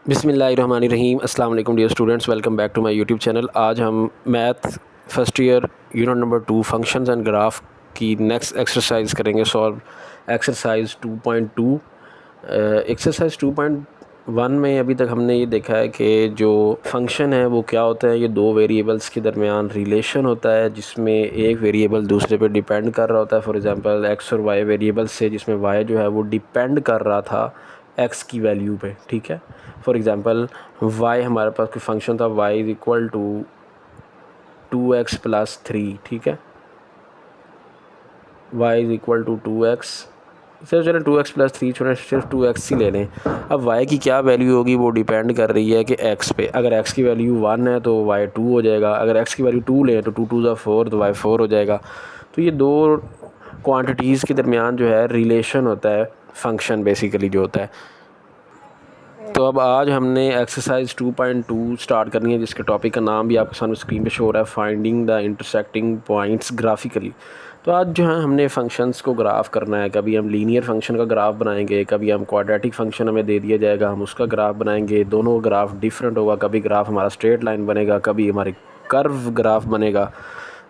बिस्मिल्लाहिर्रहमानिर्रहीम। अस्सलाम वालेकुम dear students, welcome back to my YouTube channel. आज हम math first year unit number 2 functions and graph की नेक्स्ट एक्सरसाइज करेंगे सॉल्व। एक्सरसाइज 2.2। एक्सरसाइज 2.1 में अभी तक हमने ये देखा है कि जो फंक्शन है वो क्या होता है। ये दो वेरिएबल्स के दरमियान रिलेशन होता है जिसमें एक वेरिएबल दूसरे पे डिपेंड कर रहा होता है। फॉर एग्जांपल एक्स और वाई वेरिएबल्स से, जिसमें वाई जो है वो डिपेंड कर रहा था एक्स की वैल्यू पे। ठीक है, फॉर एग्ज़ाम्पल y हमारे पास कोई फंक्शन था y is equal to 2x+3। ठीक है, y is equal to 2x। सिर्फ चलो 2x+3 छोड़े, सिर्फ 2x ही ले लें। अब y की क्या वैल्यू होगी वो डिपेंड कर रही है कि x पे। अगर x की वैल्यू 1 है तो y 2 हो जाएगा। अगर x की वैल्यू 2 लें तो 2 2 4 तो y 4 हो जाएगा। तो ये दो क्वांटिटीज़ के दरमियान जो है रिलेशन होता है फंक्शन बेसिकली जो होता है। तो अब आज हमने एक्सरसाइज 2.2 स्टार्ट करनी है, जिसके टॉपिक का नाम भी आपके सामने स्क्रीन पे शो हो रहा है, finding the intersecting points graphically. तो आज जो है हमने फंक्शंस को ग्राफ करना है। कभी हम लीनियर फंक्शन का ग्राफ बनाएंगे, कभी हम क्वाड्रेटिक फंक्शन हमें दे दिया जाएगा हम उसका ग्राफ बनाएंगे। दोनों ग्राफ डिफरेंट होगा, कभी ग्राफ हमारा स्ट्रेट लाइन बनेगा, कभी हमारे कर्व ग्राफ बनेगा।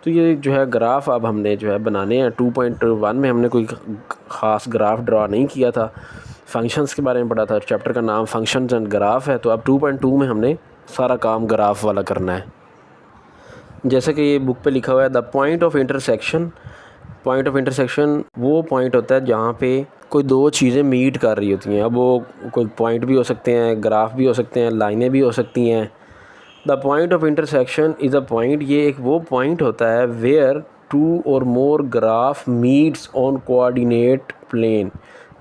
तो ये जो है ग्राफ अब हमने जो है बनाने हैं। 2.1 में हमने कोई ख़ास ग्राफ ड्रा नहीं किया था, फंक्शंस के बारे में पढ़ा था। चैप्टर का नाम फंक्शंस एंड ग्राफ है। तो अब 2.2 में हमने सारा काम ग्राफ वाला करना है। जैसे कि ये बुक पे लिखा हुआ है, the point of intersection. Point of intersection वो पॉइंट होता है जहाँ पे कोई दो चीज़ें मीट कर रही होती हैं। अब वो कोई पॉइंट भी हो सकते हैं, ग्राफ भी हो सकते हैं, लाइनें भी हो सकती हैं। The point of intersection is a point, ये एक वो पॉइंट होता है वेयर टू और more graph meets on coordinate plane,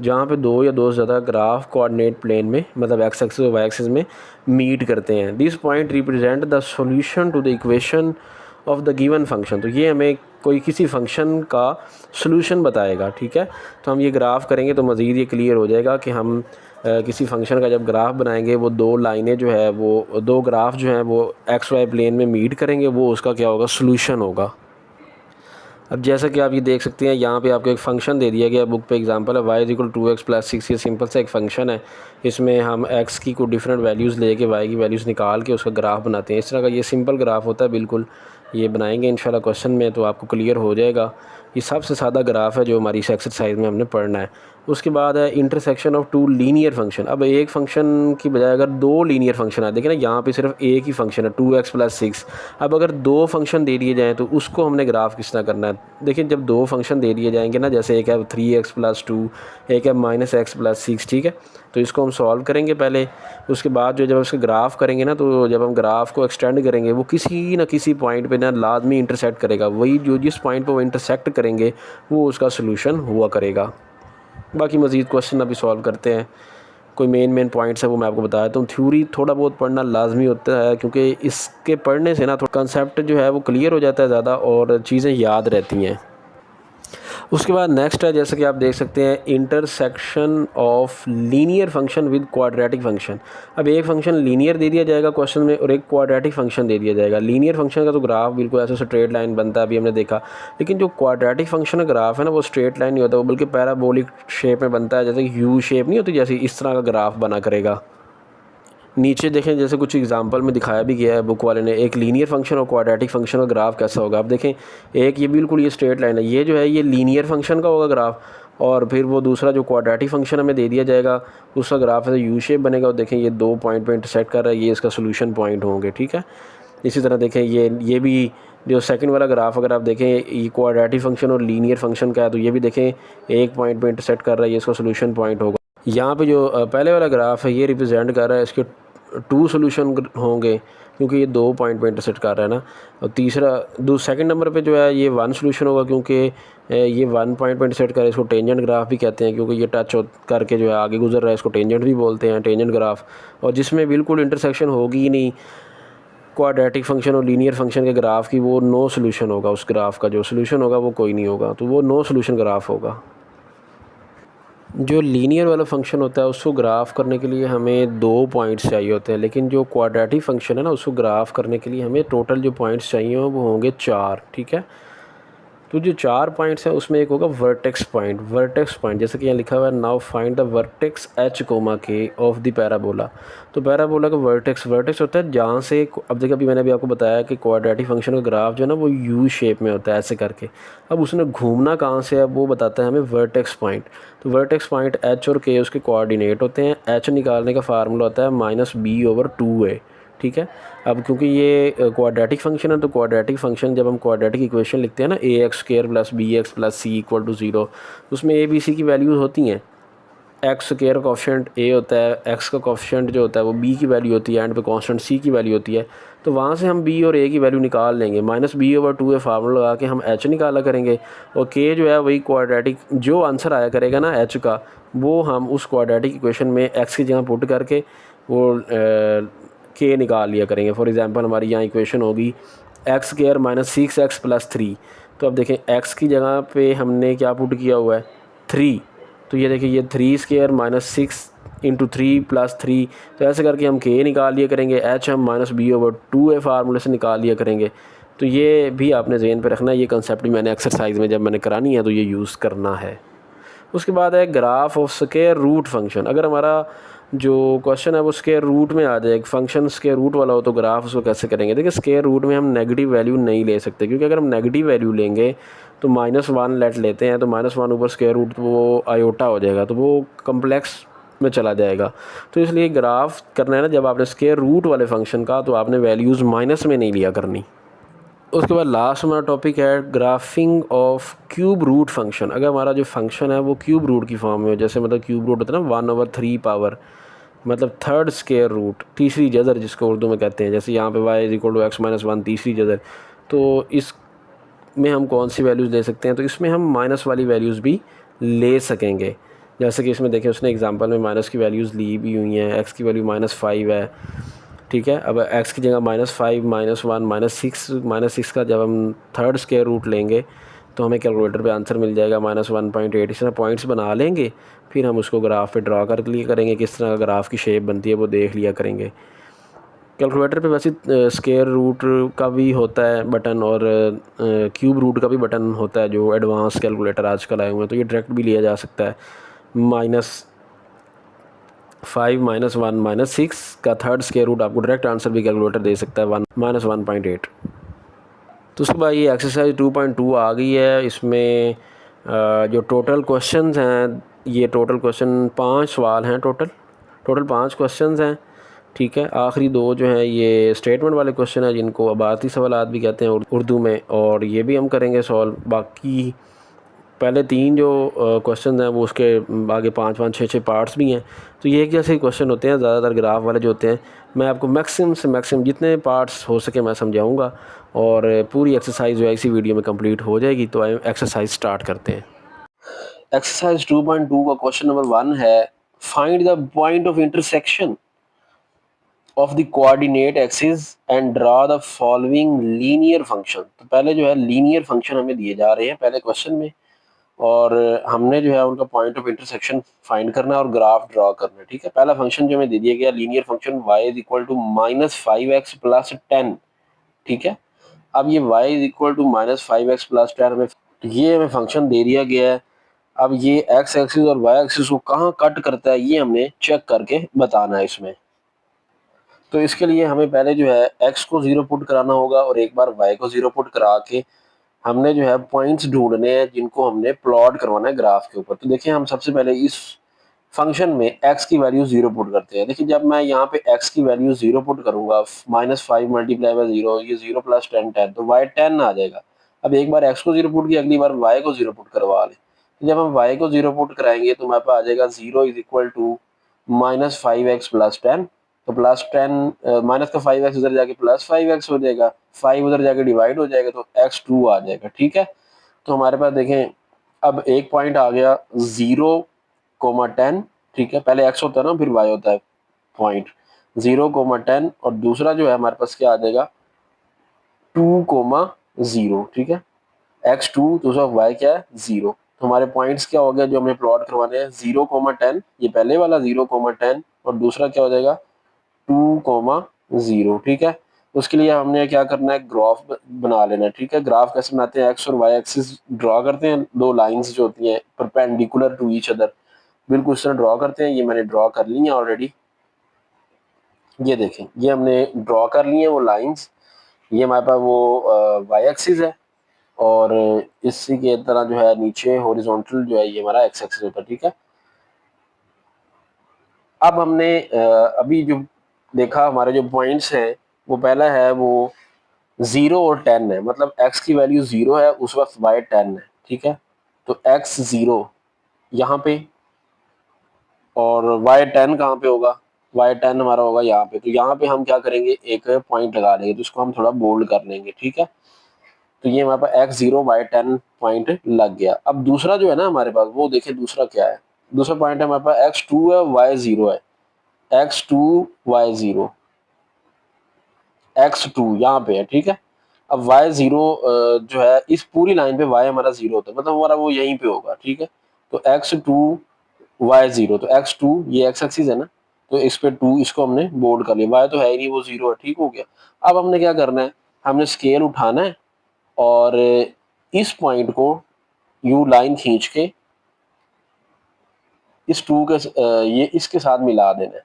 जहाँ पे दो या दो से ज़्यादा ग्राफ कोऑर्डिनेट प्लेन में, मतलब एक्स एक्सिस और वाई एक्सिस में मीट करते हैं। This point represent the solution to the equation of the given function. तो ये हमें कोई किसी फंक्शन का सॉल्यूशन बताएगा। ठीक है, तो हम ये ग्राफ करेंगे तो मज़ीद ये क्लियर हो जाएगा कि हम किसी फंक्शन का जब ग्राफ बनाएंगे, वो दो लाइनें जो है वो दो ग्राफ जो हैं वो एक्स वाई प्लेन में मीट करेंगे, वो उसका क्या होगा, सॉल्यूशन होगा। अब जैसा कि आप ये देख सकते हैं, यहाँ पे आपको एक फ़ंक्शन दे दिया गया बुक पे, एग्जांपल है y=2x+6। ये सिंपल सा एक फ़ंक्शन है। इसमें हम x की को डिफरेंट वैल्यूज़ लेके y की वैल्यूज़ निकाल के उसका ग्राफ बनाते हैं। इस तरह का ये सिंपल ग्राफ होता है। बिल्कुल ये बनाएंगे इंशाल्लाह क्वेश्चन में तो आपको क्लियर हो जाएगा। ये सबसे सादा ग्राफ है जो हमारी इस एक्सरसाइज में हमने पढ़ना है। उसके बाद है intersection of two linear function. अब एक फंक्शन की बजाय अगर दो लीनियर फंक्शन है, देखिए ना यहाँ पे सिर्फ एक ही फंक्शन है 2x+6। अब अगर दो फंक्शन दे दिए जाएँ तो उसको हमने ग्राफ किस तरह करना है। देखिए जब दो फंक्शन दे दिए जाएंगे ना, जैसे एक है 3x+2, एक है -x+6। ठीक है, तो इसको हम सॉल्व करेंगे पहले। उसके बाद जो जब उसके ग्राफ करेंगे ना, तो जब हम ग्राफ को एक्सटेंड करेंगे वो किसी न किसी पॉइंट पे ना लाजमी इंटरसेक्ट करेगा। वही जो जिस पॉइंट पे वो इंटरसेक्ट करेंगे वो उसका सोल्यूशन हुआ करेगा। बाकी मज़ीद क्वेश्चन अभी सॉल्व करते हैं। कोई मेन पॉइंट्स है वो मैं आपको बता देता हूँ। थ्योरी थोड़ा बहुत पढ़ना लाजमी होता है, क्योंकि इसके पढ़ने से ना थोड़ा कंसेप्ट जो है वो क्लियर हो जाता है ज़्यादा और चीज़ें याद रहती हैं। उसके बाद नेक्स्ट है, जैसे कि आप देख सकते हैं, intersection of linear function with quadratic function. अब एक फंक्शन लीनियर दे दिया जाएगा क्वेश्चन में और एक क्वाड्रेटिक फंक्शन दे दिया जाएगा। लीनियर फंक्शन का तो ग्राफ बिल्कुल ऐसे स्ट्रेट लाइन बनता है, अभी हमने देखा। लेकिन जो क्वाड्रेटिक फंक्शन का ग्राफ है ना, वो स्ट्रेट लाइन नहीं होता, वो बल्कि पैराबोलिक शेप में बनता है। जैसे यू शेप नहीं होती, जैसे इस तरह का ग्राफ बना करेगा। नीचे देखें, जैसे कुछ एग्जांपल में दिखाया भी गया है बुक वाले ने, एक लीनियर फंक्शन और क्वाड्रेटिक फंक्शन का ग्राफ कैसा होगा। आप देखें, एक ये बिल्कुल ये स्ट्रेट लाइन है, ये जो है ये लीनियर फंक्शन का होगा ग्राफ, और फिर वो दूसरा जो क्वाड्रेटिक फंक्शन हमें दे दिया जाएगा उसका ग्राफ है यू शेप बनेगा। और देखें ये दो पॉइंट पे इंटरसेक्ट कर रहा है, ये इसका सोल्यूशन पॉइंट होंगे। ठीक है, इसी तरह देखें ये भी जो सेकंड वाला ग्राफ अगर आप देखें, ये क्वाड्रेटिक फंक्शन और लीनियर फंक्शन का है, तो ये भी देखें एक पॉइंट पे इंटरसेक्ट कर रहा है, ये इसका सोल्यूशन पॉइंट होगा। यहाँ पे जो पहले वाला ग्राफ है ये रिप्रेजेंट कर रहा है इसके टू सोल्यूशन होंगे, क्योंकि ये दो पॉइंट पे इंटरसेक्ट कर रहा है ना। और तीसरा सेकंड नंबर पे जो है ये वन सोल्यूशन होगा, क्योंकि ये वन पॉइंट पे इंटरसेक्ट कर रहा है। इसको टेंजेंट ग्राफ भी कहते हैं, क्योंकि ये टच करके जो है आगे गुजर रहा है, इसको टेंजेंट भी बोलते हैं, टेंजेंट ग्राफ। और जिसमें बिल्कुल इंटरसेक्शन होगी ही नहीं क्वाड्रेटिक फंक्शन और लीनियर फंक्शन के ग्राफ की, वो नो सोल्यूशन होगा। उस ग्राफ का जो सोल्यूशन होगा वो कोई नहीं होगा, तो वो नो सोल्यूशन ग्राफ होगा। जो लीनियर वाला फंक्शन होता है उसको ग्राफ करने के लिए हमें दो पॉइंट्स चाहिए होते हैं, लेकिन जो क्वाड्रेटिक फंक्शन है ना उसको ग्राफ करने के लिए हमें टोटल जो पॉइंट्स चाहिए वो होंगे 4। ठीक है, तो जो 4 पॉइंट्स हैं उसमें एक होगा वर्टेक्स पॉइंट। वर्टेक्स पॉइंट जैसे कि यहाँ लिखा हुआ है now find the vertex H coma के ऑफ द पैराबोला। तो पैराबोला का वर्टेक्स होता है जहाँ से, अब देखिए अभी मैंने भी आपको बताया कि क्वाड्रेटिक फंक्शन का ग्राफ जो है ना वो यू शेप में होता है ऐसे करके। अब उसने घूमना कहाँ से है वो बताता है हमें वर्टेक्स पॉइंट। तो वर्टेक्स पॉइंट एच और के उसके कोऑर्डिनेट होते हैं। एच निकालने का फार्मूला होता है -b/2a, ठीक है। अब क्योंकि ये क्वाड्रेटिक फंक्शन है तो क्वाड्रेटिक फंक्शन जब हम क्वाड्रेटिक इक्वेशन लिखते हैं ना ax² + bx + c = 0, उसमें a b c की वैल्यूज़ होती हैं। x² का कोफिशिएंट a होता है, x का कोफिशिएंट जो होता है वो b की वैल्यू होती है, एंड पे कांस्टेंट c की वैल्यू होती है। तो वहाँ से हम b और a की वैल्यू निकाल लेंगे। -b/2a फार्मूला लगा के हम h निकाला करेंगे, और k जो है वही क्वाड्रेटिक जो आंसर आया करेगा ना h का, वो हम उस क्वाड्रेटिक इक्वेशन में x की जगह पुट करके वो के निकाल लिया करेंगे। फॉर एग्जांपल हमारी यहाँ इक्वेशन होगी x² - 6x + 3। तो अब देखें x की जगह पे हमने क्या पुट किया हुआ है 3, तो ये देखिए ये 3² - 6 × 3 + 3। तो ऐसे करके हम के निकाल लिया करेंगे, h हम -b/2a फार्मूले से निकाल लिया करेंगे। तो ये भी आपने ज़हन पे रखना है, ये कंसेप्ट भी मैंने एक्सरसाइज में जब मैंने करानी है तो ये यूज़ करना है। उसके बाद है graph of square root function. अगर हमारा जो क्वेश्चन है वो स्क्वायर रूट में आ जाए, फंक्शन स्क्वायर रूट वाला हो, तो ग्राफ उसको कैसे करेंगे। देखिए स्क्वायर रूट में हम नेगेटिव वैल्यू नहीं ले सकते, क्योंकि अगर हम नेगेटिव वैल्यू लेंगे तो -1 लेट लेते हैं तो -1 ऊपर स्क्वायर रूट तो वो आयोटा हो जाएगा, तो वो कम्प्लेक्स में चला जाएगा। तो इसलिए ग्राफ करना है ना जब आपने स्क्वायर रूट वाले फंक्शन का, तो आपने वैल्यूज़ माइनस में नहीं लिया करनी। उसके बाद लास्ट हमारा टॉपिक है graphing of cube root function. अगर हमारा जो फंक्शन है वो क्यूब रूट की फॉर्म में हो, जैसे मतलब क्यूब रूट होता है ना 1/3 पावर, मतलब थर्ड स्क्वायर रूट, तीसरी जज़र जिसको उर्दू में कहते हैं। जैसे यहाँ पे y = x-1 तीसरी जज़र, तो इसमें हम कौन सी वैल्यूज़ ले सकते हैं, तो इसमें हम माइनस वाली वैल्यूज़ भी ले सकेंगे। जैसे कि इसमें देखें उसने एग्जांपल में माइनस की वैल्यूज़ ली भी हुई हैं। x की वैल्यू -5 है, ठीक है। अब x की जगह -5 -1 -6 का जब हम थर्ड स्क्वायर रूट लेंगे तो हमें कैलकुलेटर पे आंसर मिल जाएगा -1.8। इस तरह पॉइंट्स बना लेंगे, फिर हम उसको ग्राफ पे ड्रा कर लिया करेंगे, किस तरह ग्राफ की शेप बनती है वो देख लिया करेंगे। कैलकुलेटर पे वैसे स्क्वायर रूट का भी होता है बटन, और क्यूब रूट का भी बटन होता है जो एडवांस कैलकुलेटर आजकल आए हुए हैं, तो ये डायरेक्ट भी लिया जा सकता है। -5 -1 -6 का थर्ड स्क्वायर रूट आपको डायरेक्ट आंसर भी कैलकुलेटर दे सकता है, 1-1.8। तो उसके बाद ये एक्सरसाइज 2.2 आ गई है। इसमें जो टोटल क्वेश्चंस हैं, ये टोटल क्वेश्चन 5 सवाल हैं, टोटल 5 क्वेश्चंस हैं, ठीक है। आखिरी 2 जो हैं ये स्टेटमेंट वाले क्वेश्चन हैं, जिनको आबादी सवालात भी कहते हैं उर्दू में, और ये भी हम करेंगे सॉल्व। बाकी पहले 3 जो क्वेश्चन हैं वो उसके आगे 5-5 6-6 पार्ट्स भी हैं। तो ये एक जैसे क्वेश्चन होते हैं, ज़्यादातर ग्राफ वाले जो होते हैं। मैं आपको मैक्सिमम से मैक्सिमम जितने पार्ट्स हो सके मैं समझाऊंगा, और पूरी एक्सरसाइज जो है इसी वीडियो में कंप्लीट हो जाएगी। तो एक्सरसाइज स्टार्ट करते हैं। एक्सरसाइज 2.2 का क्वेश्चन नंबर 1 है, find the point of intersection of the coordinate axis and draw the following linear function. तो पहले जो है लीनियर फंक्शन हमें दिए जा रहे हैं पहले क्वेश्चन में, और हमने जो है उनका पॉइंट ऑफ इंटरसेक्शन फाइंड करना है और ग्राफ ड्रा करना है, ठीक है। पहला फंक्शन जो हमें दे दिया गया लीनियर फंक्शन y = -5x + 10, ठीक है। अब ये y = -5x + 10 हमें फंक्शन दे दिया गया है। अब ये x एक्सिस और y एक्सिस को कहाँ कट करता है ये हमने चेक करके बताना है इसमें। तो इसके लिए हमें पहले जो है x को 0 पुट कराना होगा, और एक बार y को 0 पुट करा के हमने जो है पॉइंट्स ढूंढने हैं जिनको हमने प्लॉट करवाना है ग्राफ के ऊपर। तो देखिए हम सबसे पहले इस फंक्शन में x की वैल्यू 0 पुट करते हैं। देखिए जब मैं यहाँ पे x की वैल्यू 0 पुट करूंगा, -5 × 0, ये 0 + 10 10, तो y 10 आ जाएगा। अब एक बार x को 0 पुट किया, अगली बार y को 0 पुट करवा लें। तो जब हम y को 0 पुट कराएंगे तो हमारे पास आ जाएगा 0 = -5x + 10। तो +10 माइनस का 5x उधर जाके +5x हो जाएगा, 5 उधर जाके डिवाइड हो जाएगा, तो x2 आ जाएगा, ठीक है। तो हमारे पास देखें अब एक पॉइंट आ गया 0,10, ठीक है। पहले x होता है ना फिर y होता है पॉइंट 0,10, और दूसरा जो है हमारे पास क्या आ जाएगा 2,0, ठीक है। x2 दूसरा y क्या है 0। तो हमारे पॉइंट्स क्या हो गया जो हमें प्लॉट करवाने हैं 0,10, ये पहले वाला 0,10, और दूसरा क्या हो जाएगा 2,0, ठीक है। उसके लिए हमने क्या करना है, ग्राफ बना लेना है, ठीक है। ग्राफ कैसे बनाते हैं, एक्स और वाई एक्सिस ड्रॉ करते हैं, दो लाइंस जो होती हैं परपेंडिकुलर टू ईच अदर, बिल्कुल इस तरह ड्रॉ करते हैं। ये मैंने ड्रॉ कर ली है ऑलरेडी, ये देखें, ये हमने ड्रॉ कर ली है वो लाइंस। ये हमारे पास वो वाई एक्सिस है, और इसी के तरह जो है नीचे हॉरिजॉन्टल जो है ये हमारा एक्स एक्सिस होता है, ठीक है। अब हमने अभी जो देखा, हमारे जो पॉइंट्स हैं, वो पहला है वो 0 और 10 है, मतलब x की वैल्यू 0 है उस वक्त y 10 है, ठीक है। तो x 0 यहाँ पे, और y 10 कहाँ पे होगा, y 10 हमारा होगा यहाँ पे। तो यहाँ पे हम क्या करेंगे, एक पॉइंट लगा लेंगे, तो इसको हम थोड़ा बोल्ड कर लेंगे, ठीक है। तो ये हमारे पास x 0 y 10 पॉइंट लग गया। अब दूसरा जो है ना हमारे पास, वो देखिए दूसरा क्या है। दूसरा पॉइंट है हमारे पास x 2 है y 0 है, x 2 y 0, x2 यहाँ पे है, ठीक है। अब y0 जो है इस पूरी लाइन पे y हमारा 0 होता है, मतलब हमारा वो यहीं पे होगा, ठीक है। तो x2 y0, तो x2 ये x एक्सिस है ना, तो इस पे 2 इसको हमने बोल्ड कर लिया, y तो है ही नहीं, वो 0 है, ठीक हो गया। अब हमने क्या करना है, हमने स्केल उठाना है और इस पॉइंट को यू लाइन खींच के इस 2 के ये इसके साथ मिला देना है।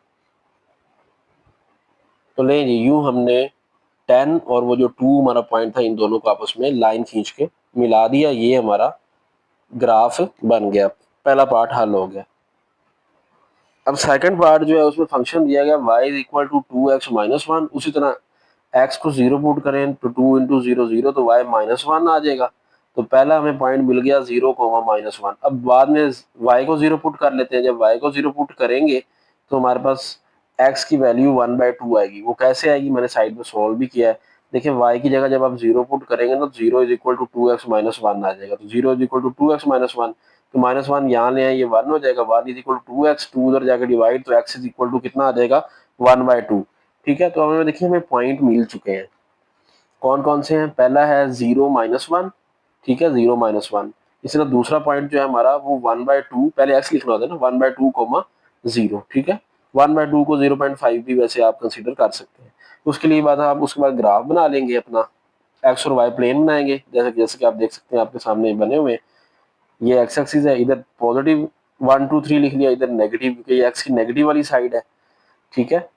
तो ले जी, यू हमने 10 और वो जो 2 हमारा पॉइंट था, इन दोनों को आपस में लाइन खींच के मिला दिया, ये हमारा ग्राफ बन गया। पहला पार्ट हल हो गया। अब सेकंड पार्ट जो है उसमें फंक्शन दिया गया y is equal to 2x-1, उसी तरह x को 0 पुट करें तो 2 इंटू 0 0, तो y -1 आ जाएगा। तो पहला हमें पॉइंट मिल गया 0, -1। अब बाद में y को 0 पुट कर लेते हैं। जब y को 0 पुट करेंगे तो हमारे पास x की वैल्यू 1/2 आएगी। वो कैसे आएगी, मैंने साइड में सॉल्व भी किया है। देखिए y की जगह जब आप 0 पुट करेंगे तो 0 इज इक्वल टू 2x-1 आ जाएगा। तो 0 इज इक्वल टू 2x-1, तो -1 यहाँ ले आए, ये 1 हो जाएगा। 1 इज इक्वल टू 2x, 2 उधर जाकर डिवाइड, तो x इज इक्वल टू कितना आ जाएगा, 1/2, ठीक है। तो हमें देखिए हमें पॉइंट मिल चुके हैं। कौन कौन से हैं, पहला है 0-1, ठीक है, 0-1। इसी तरह दूसरा पॉइंट जो है हमारा वो 1/2, पहले x लिखना होता है ना, 1/2, 0, ठीक है। 1/2 को 0.5 भी वैसे आप कंसीडर कर सकते हैं। उसके लिए बाद आप उसके बाद ग्राफ बना लेंगे अपना, एक्स और वाई प्लेन बनाएंगे, जैसे जैसे कि आप देख सकते हैं आपके सामने बने हुए। ये एक्स एक्सिस है, इधर पॉजिटिव 1 2 3 लिख लिया, इधर नेगेटिव, क्योंकि ये एक्स की नेगेटिव वाली साइड है, ठीक है।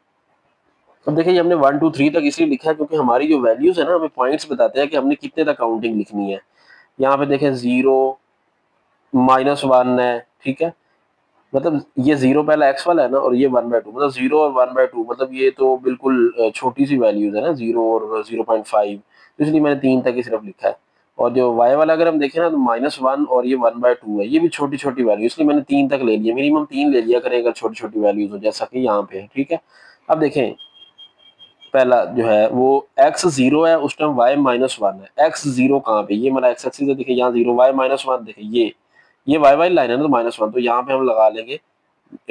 अब देखिए हमने 1 2 3 तक इसलिए लिखा है क्योंकि हमारी जो वैल्यूज है ना, हमें पॉइंट्स बताते हैं कि हमने कितने तक काउंटिंग लिखनी है। यहाँ पे देखें 0 -1 है, ठीक है। मतलब ये 0 पहला एक्स वाला है ना, और ये 1/2, मतलब 0 और 1/2, मतलब ये तो बिल्कुल छोटी सी वैल्यूज है ना, 0 और 0.5, तो इसलिए मैंने 3 तक ही सिर्फ लिखा है। और जो y वाला अगर हम देखें ना, तो -1 और ये 1/2 है, ये भी छोटी छोटी वैल्यू, इसलिए मैंने 3 तक ले लिया। मिनिमम 3 ले लिया करें अगर छोटी छोटी वैल्यूज हो, जैसा कि यहाँ पे है, ठीक है। अब देखें पहला जो है वो x 0 है, उस टाइम y -1 है। x 0 कहाँ पे, ये मेरा x एक्सिस है, देखिए यहाँ 0, y -1, देखिए ये y वाली लाइन है ना, तो -1, तो यहाँ पे हम लगा लेंगे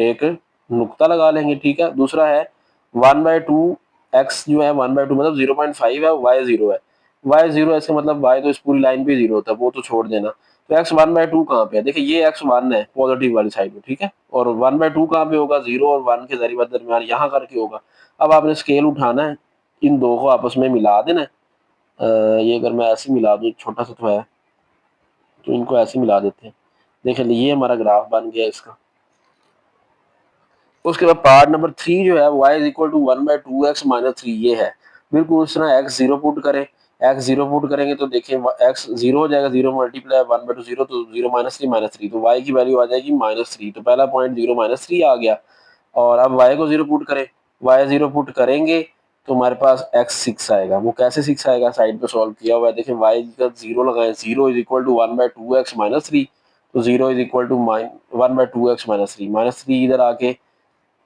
एक नुक्ता लगा लेंगे, ठीक है। दूसरा है 1/2, x जो है 1/2 मतलब 0.5 है, y 0 है। y 0 ऐसे मतलब y तो इस पूरी लाइन पे 0 होता है, वो तो छोड़ देना। तो x 1/2 कहाँ पे है, देखिए ये x 1 है पॉजिटिव वाली साइड में, ठीक है। और 1/2 कहाँ पे होगा, 0 और 1 के जरिए दरमियान यहाँ करके होगा। अब आपने स्केल उठाना है, इन दो को आपस में मिला देना है। ये अगर मैं ऐसे मिला दूँ, छोटा सा तो है, तो इनको ऐसे मिला देते हैं। देखिए ये हमारा ग्राफ बन गया इसका। उसके बाद पार्ट नंबर 3 जो है y is equal to 1/2x-3, ये है। बिल्कुल उस तरह x 0 पुट करें, x 0 पुट करेंगे तो देखिए x 0 हो जाएगा, 0 मल्टीप्लाई 1/2 0, तो 0 -3, तो y की वैल्यू आ जाएगी -3। तो पहला पॉइंट 0 -3 आ गया। और अब y को 0 पुट करें, y 0 पुट करेंगे तो हमारे पास x 6 आएगा। वो कैसे 6 आएगा, साइड पे सॉल्व किया हुआ है, देखिए y का 0 लगाएं, 0 इज इक्वल टू 1/2x-3, तो 0 इज इक्वल टू 1/2x-3, -3 इधर आके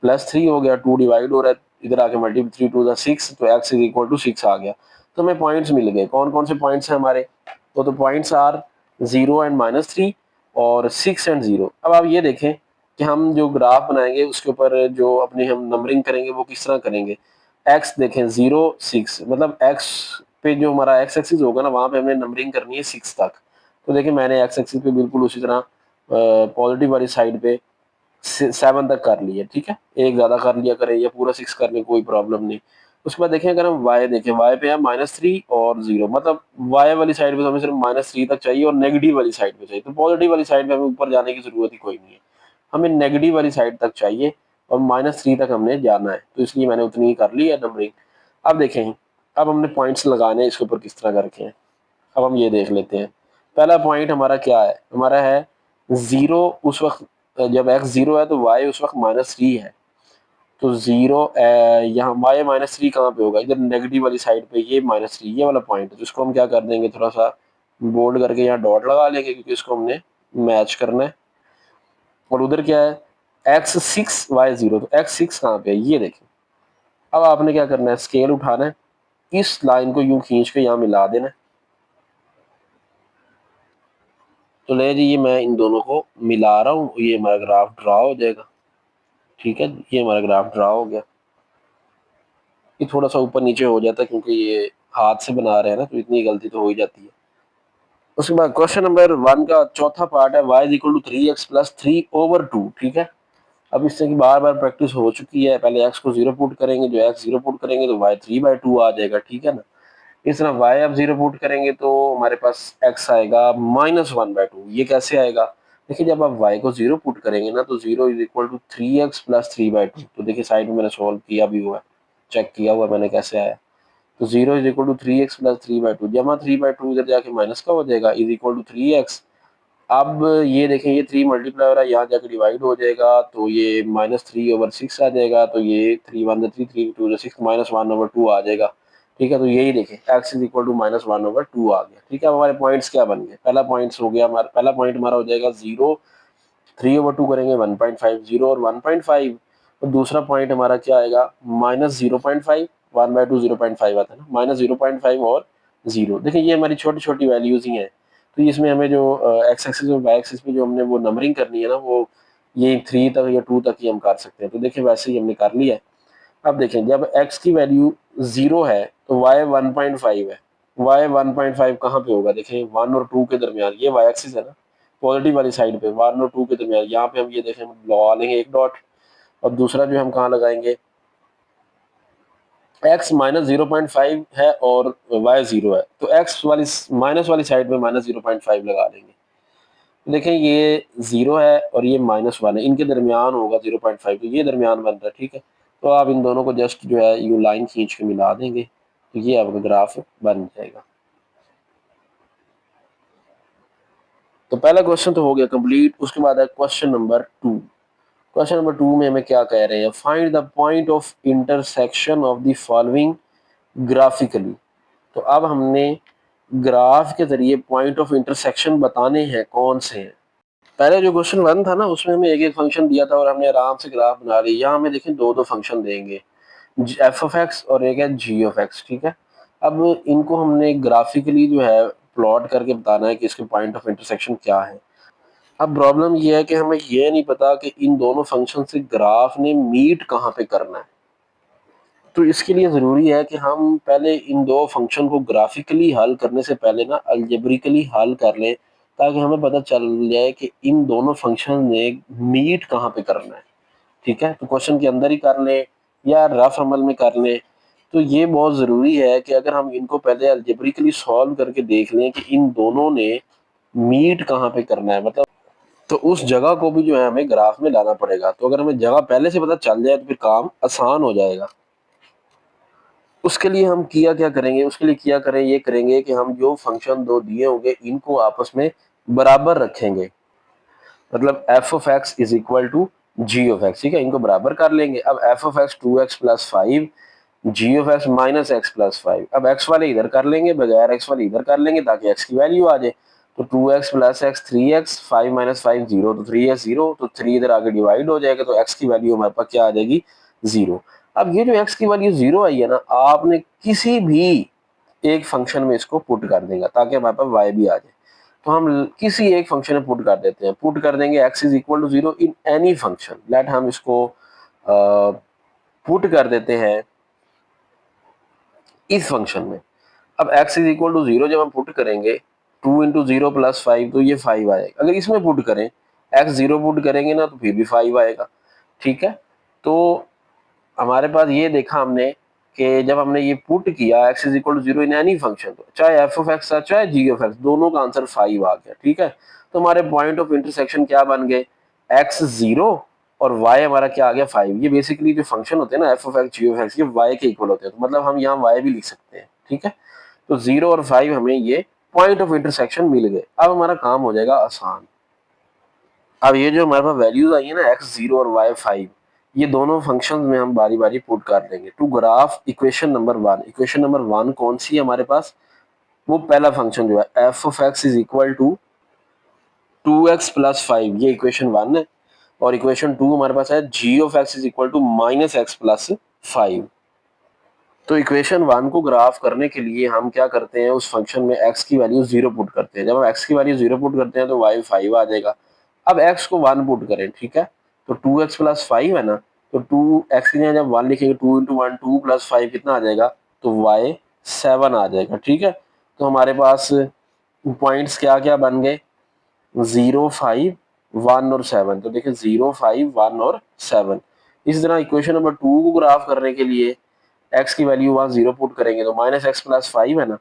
+3 हो गया, 2 डिवाइड हो रहा है, इधर आके मल्टीप्लाई 3 टू द 6, तो x इज इक्वल टू 6 आ गया। तो हमें पॉइंट्स मिल गए। कौन कौन से पॉइंट्स हैं हमारे, तो पॉइंट्स आर 0 एंड -3 और 6 एंड 0। अब आप ये देखें कि हम जो ग्राफ बनाएंगे उसके ऊपर जो अपनी हम नंबरिंग करेंगे वो किस तरह करेंगे। x देखें 0 6, मतलब x पे जो हमारा x एक्सिस होगा ना, वहां पे हमें नंबरिंग करनी है 6 तक। तो देखिए मैंने x एक्सिस पे बिल्कुल उसी तरह पॉजिटिव वाली साइड पे 7 तक कर लिया, ठीक है। एक ज्यादा कर लिया करें या पूरा 6 कर ले, कोई प्रॉब्लम नहीं। उसके बाद देखें, अगर हम वाई देखें, वाई पे है -3 और 0, मतलब वाई वाली साइड पे तो हमें सिर्फ -3 तक चाहिए और नेगेटिव वाली साइड पे चाहिए। तो पॉजिटिव वाली साइड पे हमें ऊपर जाने की जरूरत ही कोई नहीं है, हमें नेगेटिव वाली साइड तक चाहिए और -3 तक हमने जाना है, तो इसलिए मैंने उतनी ही कर ली है नंबरिंग। अब देखें, अब हमने पॉइंट्स लगाने हैं इसके ऊपर किस तरह करके हैं। अब हम ये देख लेते हैं। पहला पॉइंट हमारा क्या है, हमारा है 0 उस वक्त जब x 0 है तो y उस वक्त -3 है। तो 0 यहाँ y -3 कहाँ पे होगा, इधर नेगेटिव वाली साइड पे, ये -3 ये वाला पॉइंट है, जिसको हम क्या कर देंगे, थोड़ा सा बोल्ड करके यहाँ डॉट लगा लेंगे क्योंकि इसको हमने मैच करना है। और उधर क्या है, x6 y0, तो x6 कहाँ पे है ये देखें। अब आपने क्या करना है, स्केल उठाना है, इस लाइन को यूं खींच के यहाँ मिला देना है। तो ले जी, ये मैं इन दोनों को मिला रहा हूँ, ये हमारा ग्राफ ड्रा हो जाएगा। ठीक है, ये हमारा ग्राफ ड्रा हो गया। ये थोड़ा सा ऊपर नीचे हो जाता है क्योंकि ये हाथ से बना रहे हैं ना, तो इतनी गलती तो हो ही जाती है। उसके बाद क्वेश्चन नंबर 1 का चौथा पार्ट है y = 3x + 3/2। ठीक है, अब इससे की बार बार प्रैक्टिस हो चुकी है। पहले x को 0 पुट करेंगे, जो x 0 पुट करेंगे तो y 3/2 आ जाएगा। ठीक है ना, इस तरह y अब 0 पुट करेंगे तो हमारे पास x आएगा -1/2। ये कैसे आएगा, देखिए जब आप y को 0 पुट करेंगे ना तो 0 = 3x + 3/2। तो देखिए साइड में मैंने सॉल्व किया भी हुआ है, चेक किया हुआ मैंने कैसे आया। तो 0 = 3x + 3/2 जमा 3/2 इधर जाके माइनस का हो जाएगा, = 3x। अब ये देखें, ये 3 मल्टीप्लाई हो रहा है, यहाँ जाकर डिवाइड हो जाएगा तो ये -3/6 आ जाएगा। तो ये 3 1 3 3 2 6 -1/2 आ जाएगा। ठीक है, तो यही देखें x = -1/2 आ गया। ठीक है, अब हमारे पॉइंट्स क्या बन गए, पहला पॉइंट्स हो गया हमारा, पहला पॉइंट हमारा हो जाएगा 0, 3/2 करेंगे 1.5, 0 और 1.5। और दूसरा पॉइंट हमारा क्या आएगा, -0.5, 1/2 0.5 आता है ना, -0.5 और 0। देखिए ये हमारी छोटी छोटी वैल्यूज ही हैं, तो इसमें हमें जो एक्स एक्सिस और वाई एक्सिस में जो हमने वो नंबरिंग करनी है ना, वो ये 3 तक या 2 तक ही हम कर सकते हैं। तो देखिए वैसे ही हमने कर लिया है। अब देखें, जब x की वैल्यू 0 है तो y 1.5 है। y 1.5 कहाँ पे होगा, देखें 1 और 2 के दरमियान, ये y एक्सिस है ना, पॉजिटिव वाली साइड पे 1 और 2 के दरमियान, यहाँ पे हम ये देखें लगा लेंगे एक डॉट। और दूसरा जो हम कहाँ लगाएंगे, x -0.5 है और y 0 है, तो x वाली माइनस वाली साइड में -0.5 लगा देंगे। देखें ये 0 है और ये -1 है, इनके दरमियान होगा 0.5, तो ये दरमियान बन रहा है। ठीक है, तो आप इन दोनों को जस्ट जो है यू लाइन खींच के मिला देंगे तो ये आपका ग्राफ बन जाएगा। तो पहला क्वेश्चन तो हो गया कंप्लीट। उसके बाद है क्वेश्चन नंबर 2। क्वेश्चन नंबर 2 में हमें क्या कह रहे हैं, find the point of intersection of the following graphically. तो अब हमने ग्राफ के जरिए पॉइंट ऑफ इंटरसेक्शन बताने हैं, कौन से हैं। पहले जो क्वेश्चन 1 था ना, उसमें हमें एक एक फंक्शन दिया था और हमने आराम से ग्राफ बना लिया। यहाँ हमें देखें दो दो फंक्शन देंगे, f(x) और एक है g(x). ठीक है, अब इनको हमने ग्राफिकली जो है प्लॉट करके बताना है कि इसके पॉइंट ऑफ इंटरसेक्शन क्या है। अब प्रॉब्लम ये है कि हमें ये नहीं पता कि इन दोनों फंक्शन से ग्राफ ने मीट कहाँ पे करना है। तो इसके लिए ज़रूरी है कि हम पहले इन दो फंक्शन को ग्राफिकली हल करने से पहले ना अलजेब्रिकली हल कर लें, ताकि हमें पता चल जाए कि इन दोनों फंक्शन ने मीट कहाँ पे करना है। ठीक है, तो क्वेश्चन के अंदर ही कर लें या रफ अमल में कर लें, तो ये बहुत ज़रूरी है कि अगर हम इनको पहले अलजेब्रिकली सॉल्व करके देख लें कि इन दोनों ने मीट कहाँ पे करना है, मतलब तो उस जगह को भी जो है हमें ग्राफ में लाना पड़ेगा। तो अगर हमें जगह पहले से पता चल जाए तो फिर काम आसान हो जाएगा। उसके लिए हम किया क्या करेंगे, उसके लिए किया करें ये करेंगे कि हम जो फंक्शन दो दिए होंगे इनको आपस में बराबर रखेंगे। मतलब f(x) = g(x). ठीक है, इनको बराबर कर लेंगे। अब f(x) 2x + 5, g(x) -x + 5। अब x वाले इधर कर लेंगे, बगैर x वाले इधर कर लेंगे ताकि x की वैल्यू आ जाए। तो 2x + x 3x, 5 - 5 0, तो 3x 0, तो 3 इधर आगे डिवाइड हो जाएगा, तो x की वैल्यू हमारे पास क्या आ जाएगी, 0। अब ये जो x की वैल्यू 0 आई है ना, आपने किसी भी एक फंक्शन में इसको पुट कर देगा ताकि हमारे पास y भी आ जाए। तो हम किसी एक फंक्शन में पुट कर देते हैं, पुट कर देंगे x = 0 in any function. Let हम इसको पुट कर देते हैं इस फंक्शन में। अब x = 0 जब हम पुट करेंगे, 2 × 0 + 5, तो ये 5 आएगा। अगर इसमें पुट करें, x 0 पुट करेंगे ना तो फिर भी 5 आएगा। ठीक है, तो हमारे पास ये देखा हमने कि जब हमने ये पुट किया x is equal to 0 in any function, तो चाहे f ऑफ x था चाहे g ऑफ x, दोनों का आंसर 5 आ गया। ठीक है, तो हमारे पॉइंट ऑफ इंटरसेक्शन क्या बन गए, x 0 और y हमारा क्या आ गया 5। ये बेसिकली जो फंक्शन होते हैं ना f of x g of x, ये y के इक्वल होते हैं, तो मतलब हम यहाँ y भी लिख सकते हैं। ठीक है, तो 0 और 5 हमें ये पॉइंट ऑफ इंटरसेक्शन मिल गए। अब हमारा काम हो जाएगा आसान। अब ये जो हमारे पास वैल्यूज आई है ना x 0 और y 5, ये दोनों फंक्शंस में हम बारी बारी पुट कर देंगे to graph equation number 1। Equation number 1 कौन सी है हमारे पास, वो पहला फंक्शन जो है f of x is equal to 2x plus 5, ये इक्वेशन 1 है। और इक्वेशन 2 हमारे पास है g of x is equal to minus x plus 5। तो इक्वेशन 1 को ग्राफ करने के लिए हम क्या करते हैं, उस फंक्शन में x की वैल्यू 0 पुट करते हैं। जब हम x की वैल्यू 0 पुट करते हैं तो y 5 आ जाएगा। अब x को 1 पुट करें, ठीक है, तो 2x प्लस 5 है ना, तो 2x की जगह जब 1 लिखेंगे 2 इंटू 1 2 प्लस 5 कितना आ जाएगा, तो y 7 आ जाएगा। ठीक है, तो हमारे पास पॉइंट्स क्या क्या बन गए, 0 5 1 और 7। तो देखिए 0 5 1 और 7। इसी तरह इक्वेशन नंबर 2 को ग्राफ करने के लिए x की वैल्यू वहाँ 0 पुट करेंगे तो माइनस एक्स प्लस 5 है ना,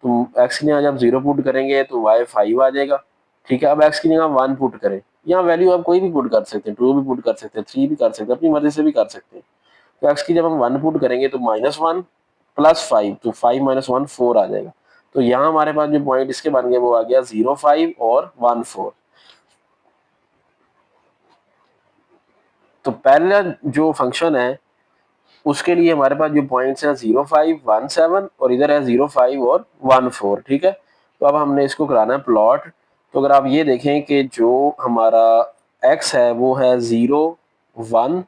तो x की जगह जब 0 पुट करेंगे तो y 5 आ जाएगा। ठीक है, अब x की जगह 1 पुट करें, यहाँ वैल्यू आप कोई भी पुट कर सकते हैं, 2 भी पुट कर सकते हैं, 3 भी कर सकते हैं, अपनी मर्जी से भी कर सकते हैं। तो x की जब हम 1 पुट करेंगे तो -1 प्लस 5, तो 5 माइनस 1 4 आ जाएगा। तो यहाँ हमारे पास जो पॉइंट इसके बन गए वो आ गया 0 5 और 1 4। तो पहला जो फंक्शन है उसके लिए हमारे पास जो पॉइंट्स हैं 0 5 1 7 और इधर है 0 5 और 1 4। ठीक है, तो अब हमने इसको कराना है प्लॉट। तो अगर आप ये देखें कि जो हमारा x है वो है 0 1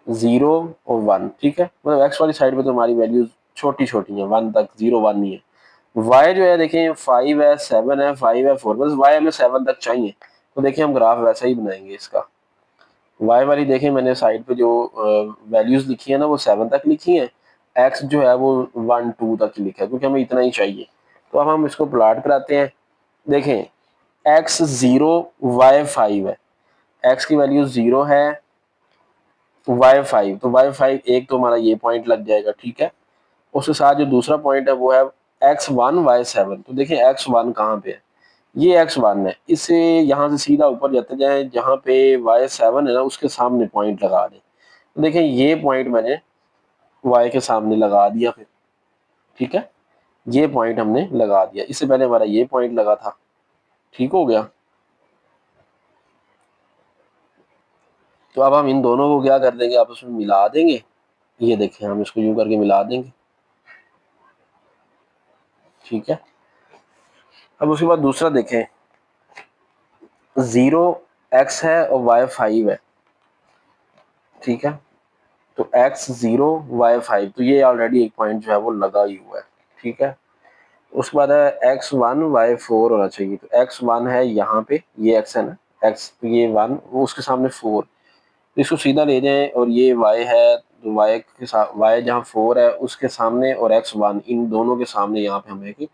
0 और 1। ठीक है, मतलब x वाली साइड पे तो हमारी वैल्यूज छोटी छोटी हैं, 1 तक, 0 1 नहीं है। y जो है देखें 5 है 7 है 5 है 4, बस y हमें 7 तक चाहिए। तो देखिए हम ग्राफ वैसा ही बनाएंगे इसका। y वाली देखें मैंने साइड पे जो वैल्यूज लिखी है ना वो 7 तक लिखी है, x जो है वो 1 2 तक ही लिखा है क्योंकि हमें इतना ही चाहिए। तो अब हम इसको प्लॉट कराते हैं। देखें x 0 y 5 है, x की वैल्यू 0 है, y 5, तो y 5 एक तो हमारा ये पॉइंट लग जाएगा। ठीक है, उसके साथ जो दूसरा पॉइंट है वो है x 1 y 7। तो देखिए x 1 कहाँ पे है, ये x1 है, इसे यहाँ से सीधा ऊपर जाते जाए, जहाँ पे y7 है ना उसके सामने पॉइंट लगा दें। तो देखें ये पॉइंट मैंने y के सामने लगा दिया फिर। ठीक है, ये पॉइंट हमने लगा दिया, इससे पहले हमारा ये पॉइंट लगा था। ठीक हो गया, तो अब हम इन दोनों को क्या कर देंगे, आपस में मिला देंगे। ये देखें हम इसको यूं करके मिला देंगे। ठीक है, अब उसके बाद दूसरा देखें, 0 x है और y 5 है। ठीक है, तो x 0 y 5, तो ये ऑलरेडी एक पॉइंट जो है वो लगा ही हुआ है। ठीक है, उसके बाद है x1 y4 होना चाहिए, तो x1 है यहाँ पे, ये x है ना, x ये 1 वो उसके सामने 4, तो इसको सीधा ले जाएं और ये y है, तो y के साथ y जहाँ 4 है उसके सामने और x1 इन दोनों के सामने यहाँ पे हम एक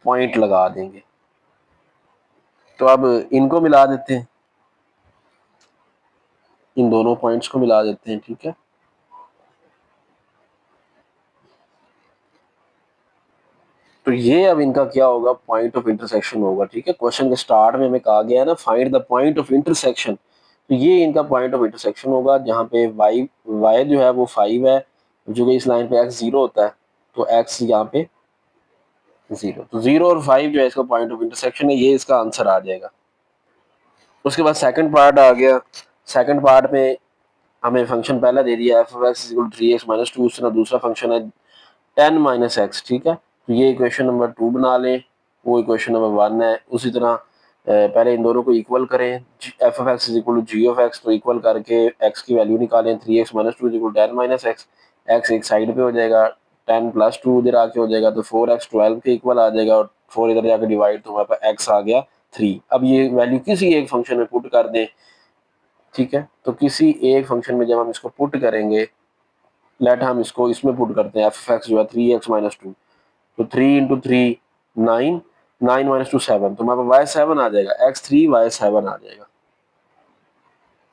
पॉइंट लगा देंगे। तो अब इनको मिला देते हैं, इन दोनों पॉइंट्स को मिला देते हैं। ठीक है, तो ये अब इनका क्या होगा, पॉइंट ऑफ इंटरसेक्शन होगा। ठीक है, क्वेश्चन के स्टार्ट में हमें कहा गया है ना find the point of intersection, तो ये इनका पॉइंट ऑफ इंटरसेक्शन होगा जहाँ पे y जो है वो 5 है, जो कि इस लाइन पे x 0 होता है, तो x यहाँ पे 0, तो 0 और 5 जो है इसका पॉइंट ऑफ इंटरसेक्शन है, ये इसका आंसर आ जाएगा। उसके बाद सेकंड पार्ट आ गया। सेकंड पार्ट में हमें फंक्शन पहला दे दिया f of x equal 3x minus 2, उससे दूसरा फंक्शन है 10 माइनस एक्स। ठीक है, तो ये इक्वेशन नंबर 2 बना लें, वो इक्वेशन नंबर 1 है। उसी तरह पहले इन दोनों को इक्वल करें, f of x is equal to g of x, तो इक्वल करके एक्स की वैल्यू निकालें, 3x minus 2 is equal 10 minus x, x एक साइड पे हो जाएगा, 10 प्लस 2 इधर आके हो जाएगा, तो 4x 12 के इक्वल आ जाएगा, और 4 इधर जाकर डिवाइड, तो हमारे पास x आ गया 3। अब ये वैल्यू किसी एक फंक्शन में पुट कर दें। ठीक है, तो किसी एक फंक्शन में जब हम इसको पुट करेंगे, लेट हम इसको इसमें पुट करते हैं, एफ ऑफ एक्स जो है 3x माइनस 2, तो 3 इंटू 3 9, 9 माइनस 2 7, तो हमारे पास y7 आ जाएगा, x3 y7 आ जाएगा।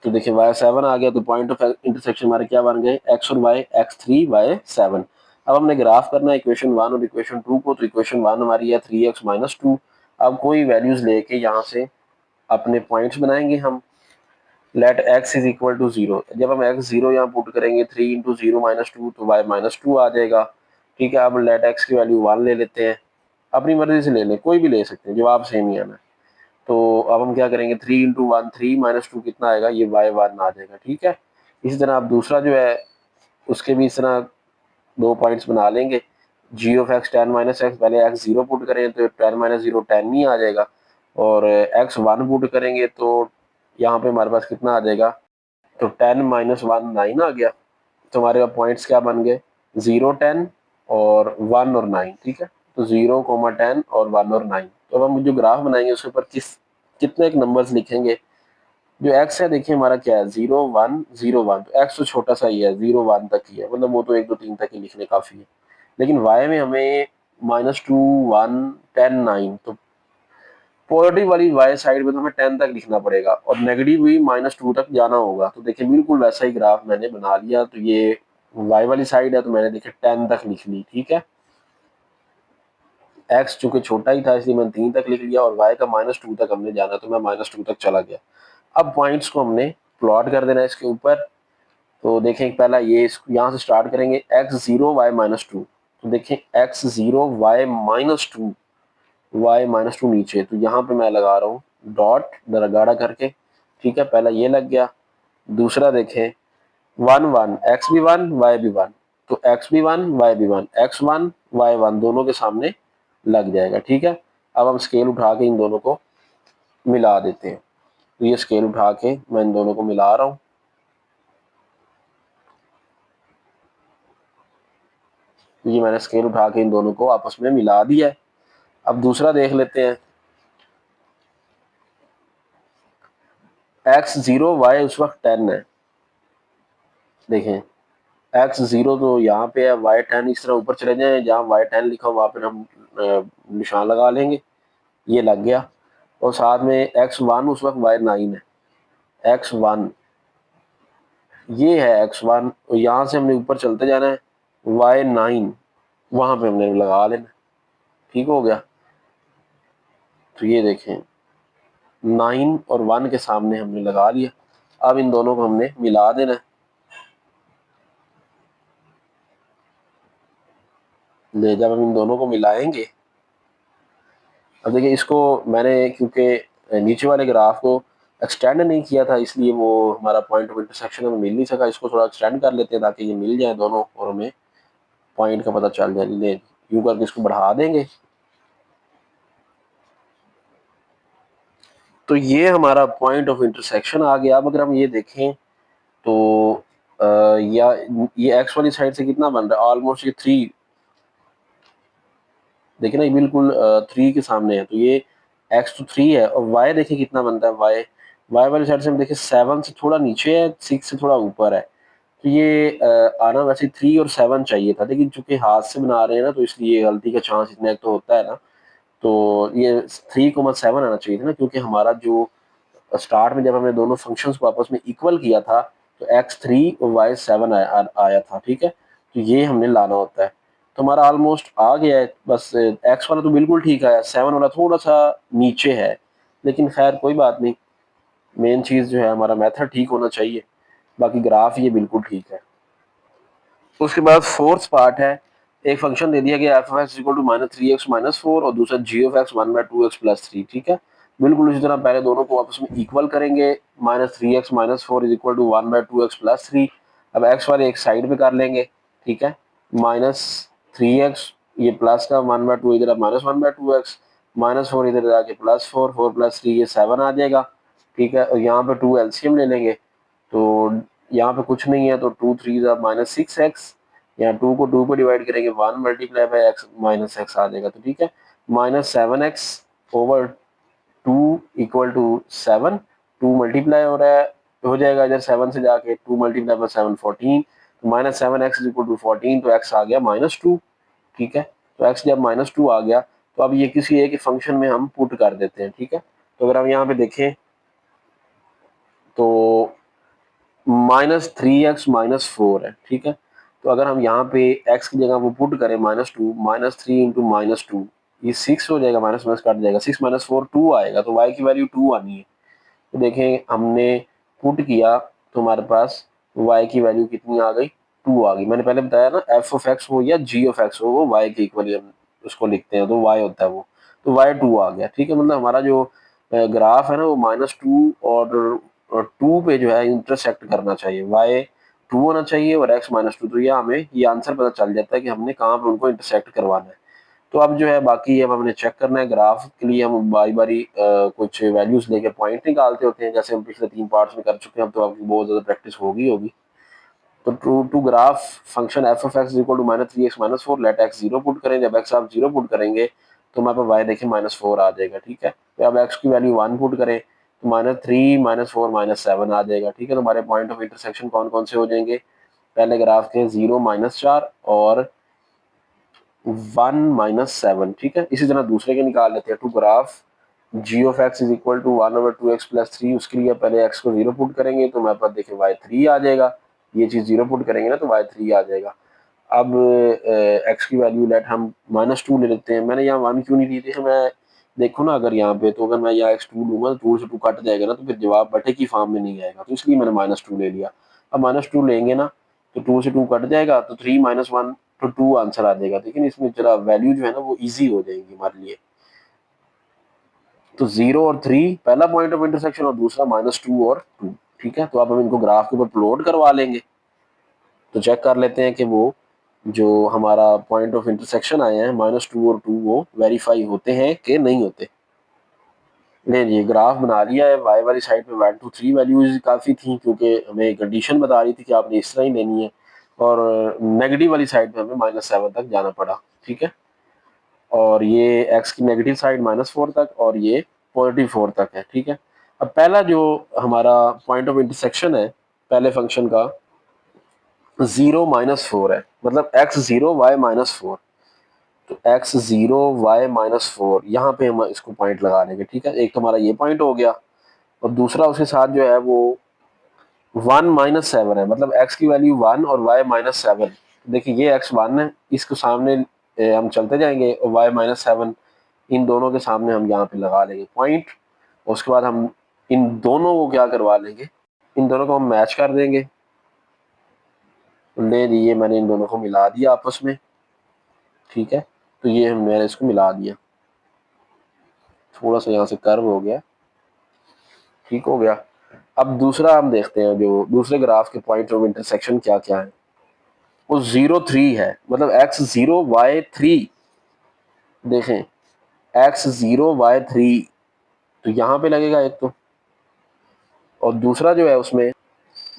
तो देखिए y7 आ गया, तो पॉइंट ऑफ इंटरसेक्शन हमारे क्या बन गए, x और y, x3 y7। अब हमने ग्राफ करना है इक्वेशन 1 और इक्वेशन 2 को। तो इक्वेशन 1 हमारी है 3x माइनस 2। अब कोई वैल्यूज लेके यहाँ से अपने पॉइंट्स बनाएंगे हम। Let x is equal to 0। जब हम x 0 यहाँ पुट करेंगे 3 इंटू 0 माइनस 2 तो y माइनस 2 आ जाएगा। ठीक है, अब लेट x की वैल्यू 1 ले लेते हैं, अपनी मर्जी से ले लें, कोई भी ले सकते हैं, जवाब सेम ही आना है। तो अब हम क्या करेंगे, 3 इंटू 1 3 माइनस 2 कितना आएगा, ये y1 आ जाएगा। ठीक है, इसी तरह आप दूसरा जो है उसके भी इस तरह दो पॉइंट्स बना लेंगे। जी ऑफ एक्स 10 माइनस एक्स, पहले x 0 पुट करें तो 10 माइनस 0 10 नहीं आ जाएगा, और x 1 पुट करेंगे तो यहाँ पे हमारे पास कितना आ जाएगा, तो 10 माइनस 1 9 आ गया। तो हमारे पास पॉइंट्स क्या बन गए, 0 10 और 1 और 9। ठीक है, तो 0, 10 और 1 और 9। तो अब हम जो ग्राफ बनाएंगे उसके ऊपर कितने एक नंबर्स लिखेंगे। जो x है देखिए हमारा क्या है, 0 1 0 1। तो x तो छोटा सा ही है, 0 1 तक ही है, मतलब वो तो 1 2 3 तक ही लिखने काफी है। लेकिन y में हमें -2 1 10 9, तो पॉजिटिव वाली y साइड में तो हमें 10 तक लिखना पड़ेगा, और नेगेटिव भी -2 तक जाना होगा। तो देखिए बिल्कुल वैसा ही ग्राफ मैंने बना लिया। तो ये y वाली साइड है तो मैंने देखिए 10 तक लिख ली। ठीक है, x चूंकि छोटा ही था इसलिए मैंने 3 तक लिख लिया, और y का -2 तक हमने जाना, तो मैं -2 तक चला गया। अब पॉइंट्स को हमने प्लॉट कर देना है इसके ऊपर। तो देखें पहला ये यहाँ से स्टार्ट करेंगे, x0 y -2। तो देखें x0 y -2, y-2 नीचे, तो यहाँ पे मैं लगा रहा हूँ डॉट गाढ़ा करके। ठीक है, पहला ये लग गया। दूसरा देखें 1 1, x भी 1 y भी 1, तो x भी 1 y भी 1, x1 y1 दोनों के सामने लग जाएगा। ठीक है, अब हम स्केल उठा के इन दोनों को मिला देते हैं। तो ये स्केल उठा के मैं इन दोनों को मिला रहा हूँ। ये मैंने स्केल उठा के इन दोनों को आपस में मिला दिया है। अब दूसरा देख लेते हैं, x0 y उस वक्त 10 है। देखें x0 तो यहाँ पे है, y10 इस तरह ऊपर चले जाए, जहाँ y10 लिखा हो वहाँ पे हम निशान लगा लेंगे, ये लग गया। और साथ में x1 उस वक्त y9 है, x1 ये है x1, और यहाँ से हमने ऊपर चलते जाना है, y9 वहाँ पे हमने लगा लेना। ठीक हो गया, तो ये देखें 9 और 1 के सामने हमने लगा लिया। अब इन दोनों को हमने मिला देना है। ले जब हम इन दोनों को मिलाएंगे, अब देखिए इसको मैंने क्योंकि नीचे वाले ग्राफ को एक्सटेंड नहीं किया था, इसलिए वो हमारा पॉइंट ऑफ इंटरसेक्शन हमें मिल नहीं सका। इसको थोड़ा एक्सटेंड कर लेते हैं ताकि ये मिल जाए दोनों और हमें पॉइंट का पता चल जाए। ले यूं करके इसको बढ़ा देंगे, तो ये हमारा पॉइंट ऑफ इंटरसेक्शन आ गया। अब अगर हम ये देखें तो या ये एक्स वाली साइड से कितना बन रहा है, ऑलमोस्ट ये 3। देखिए ना ये बिल्कुल 3 के सामने है, तो ये एक्स तो 3 है, और वाई देखिए कितना बनता है, वाई वाई वाली साइड से हम देखिए 7 से थोड़ा नीचे है, 6 से थोड़ा ऊपर है। तो ये आना वैसे 3 और 7 चाहिए था, लेकिन चूंकि हाथ से बना रहे हैं ना तो इसलिए गलती का चांस इतना एक तो होता है ना। तो ये 3,7 आना चाहिए था ना, क्योंकि हमारा जो स्टार्ट में जब हमने दोनों फंक्शंस को आपस में इक्वल किया था तो x3 और y7 आया था। ठीक है, तो ये हमने लाना होता है। तो हमारा ऑलमोस्ट आ गया है, बस x वाला तो बिल्कुल ठीक है, 7 वाला थोड़ा सा नीचे है, लेकिन खैर कोई बात नहीं। मेन चीज़ जो है हमारा मेथड ठीक होना चाहिए, बाकी ग्राफ ये बिल्कुल ठीक है। उसके बाद फोर्थ पार्ट है, एक फंक्शन दे दिया गया f of x equal to -3x-4 और दूसरा जी ऑफ एक्स 1/2x+3। ठीक है, बिल्कुल इसी तरह पहले दोनों को आपस में इक्वल करेंगे, -3x-4 is equal to 1/2x+3। अब एक्स वाले एक साइड पे कर लेंगे। ठीक है, -3x ये प्लस का 1/2 इधर -1/2x, -4 इधर जाके +4, 4+3 ये 7 आ जाएगा। ठीक है, और यहाँ पे 2 एलसीएम ले लेंगे, तो यहाँ पे कुछ नहीं है, तो 2 3 -6x, यहाँ 2 को 2 पे डिवाइड करेंगे 1 मल्टीप्लाई बाई एक्स -x आ जाएगा। तो ठीक है, -7x/2 इक्वल टू 7, 2 मल्टीप्लाई हो रहा है, हो जाएगा इधर 7 से जाके 2 मल्टीप्लाई बाई 7 14, तो -7x इक्वल टू 14, तो x आ गया -2। ठीक है, तो x जब -2 आ गया तो अब ये किसी एक फंक्शन में हम पुट कर देते हैं। ठीक है, तो अगर हम यहाँ पे देखें तो -3x -4 है। ठीक है, तो अगर हम यहाँ पे x की जगह वो पुट करें -2 -3 इंटू -2, ये 6 हो जाएगा, माइनस माइनस कट जाएगा, 6 - 4 2 आएगा, तो y की वैल्यू 2 आनी है। तो देखें हमने पुट किया तो हमारे पास y की वैल्यू कितनी आ गई, 2 आ गई। मैंने पहले बताया ना f ऑफ x हो या g ऑफ x हो, वो y के इक्वली हम उसको लिखते हैं, तो y होता है वो, तो y 2 आ गया। ठीक है, मतलब हमारा जो ग्राफ है ना वो -2 और 2 पे जो है इंटरसेक्ट करना चाहिए, y 2 होना चाहिए और x -2, तो ये हमें ये आंसर पता चल जाता है कि हमने कहाँ पे उनको इंटरसेक्ट करवाना है। तो अब जो है बाकी अब हमने चेक करना है, ग्राफ के लिए हम बारी बारी कुछ वैल्यूज लेके पॉइंट निकालते होते हैं, जैसे हम पिछले 3 पार्ट्स में कर चुके हैं, अब तो आपकी बहुत ज़्यादा प्रैक्टिस होगी होगी। तो to graph function f of x equal to -3x - 4, let x 0 put करें, जब x आप 0 पुट करेंगे तो हमारे पास y देखिए -4 आ जाएगा। ठीक है, तो अब x की वैल्यू 1 पुट करें तो -3 -4 -7 आ जाएगा। ठीक है, तो हमारे पॉइंट ऑफ इंटरसेक्शन कौन कौन से हो जाएंगे, पहले ग्राफ के 0 -4 और 1 -7। ठीक है, इसी तरह दूसरे के निकाल लेते हैं, to graph g of x is equal to 1/2x + 3, उसके लिए पहले x को 0 पुट करेंगे तो हमारे पास देखिए y 3 आ जाएगा, ये चीज़ 0 पुट करेंगे ना तो y 3 आ जाएगा। अब x की वैल्यू लेट हम -2 ले लेते हैं, मैंने यहाँ 1 क्यों नहीं ली थी, मैं देखो ना अगर यहाँ पे, तो अगर मैं यहाँ x2 लूंगा तो 2 से 2 कट जाएगा ना, तो फिर जवाब बटे की फॉर्म में नहीं आएगा, तो इसलिए मैंने -2 ले लिया। अब -2 लेंगे ना तो 2 से 2 कट जाएगा, तो 3 - 1 तो 2 आंसर आ जाएगा, लेकिन इसमें जरा वैल्यू जो है ना वो ईजी हो जाएगी हमारे लिए। तो 0 और 3 पहला पॉइंट ऑफ इंटरसेक्शन और दूसरा -2 और 2। ठीक है, तो अब हम इनको ग्राफ के ऊपर प्लॉट करवा लेंगे, तो चेक कर लेते हैं कि वो जो हमारा पॉइंट ऑफ इंटरसेक्शन आए हैं -2 और 2 वो वेरीफाई होते हैं कि नहीं होते। नहीं जी, ग्राफ बना लिया है, y वाली साइड पे 1 2 3 वैल्यूज काफ़ी थी, क्योंकि हमें कंडीशन बता रही थी कि आपने इस तरह ही लेनी है, और नेगेटिव वाली साइड पे हमें -7 तक जाना पड़ा। ठीक है, और ये x की नेगेटिव साइड -4 तक और ये +4 तक है। ठीक है, अब पहला जो हमारा पॉइंट ऑफ इंटरसेक्शन है पहले फंक्शन का 0 -4 है, मतलब x 0 y -4, तो x 0 y -4 यहाँ पे हम इसको पॉइंट लगा लेंगे। ठीक है, एक तो हमारा ये पॉइंट हो गया, और दूसरा उसके साथ जो है वो 1 -7 है, मतलब x की वैल्यू 1 और y -7। देखिए ये x 1 है, इसको सामने हम चलते जाएंगे और y -7 इन दोनों के सामने हम यहाँ पे लगा लेंगे पॉइंट। उसके बाद हम इन दोनों को क्या करवा लेंगे, इन दोनों को हम मैच कर देंगे, ले लिए मैंने इन दोनों को मिला दिया आपस में। ठीक है, तो ये मैंने इसको मिला दिया, थोड़ा सा यहाँ से कर्व हो गया, ठीक हो गया। अब दूसरा हम देखते हैं, जो दूसरे ग्राफ के पॉइंट ऑफ इंटरसेक्शन क्या क्या है, वो 0 3 है, मतलब x 0 y 3, देखें x 0 y 3, तो यहाँ पे लगेगा एक तो, और दूसरा जो है उसमें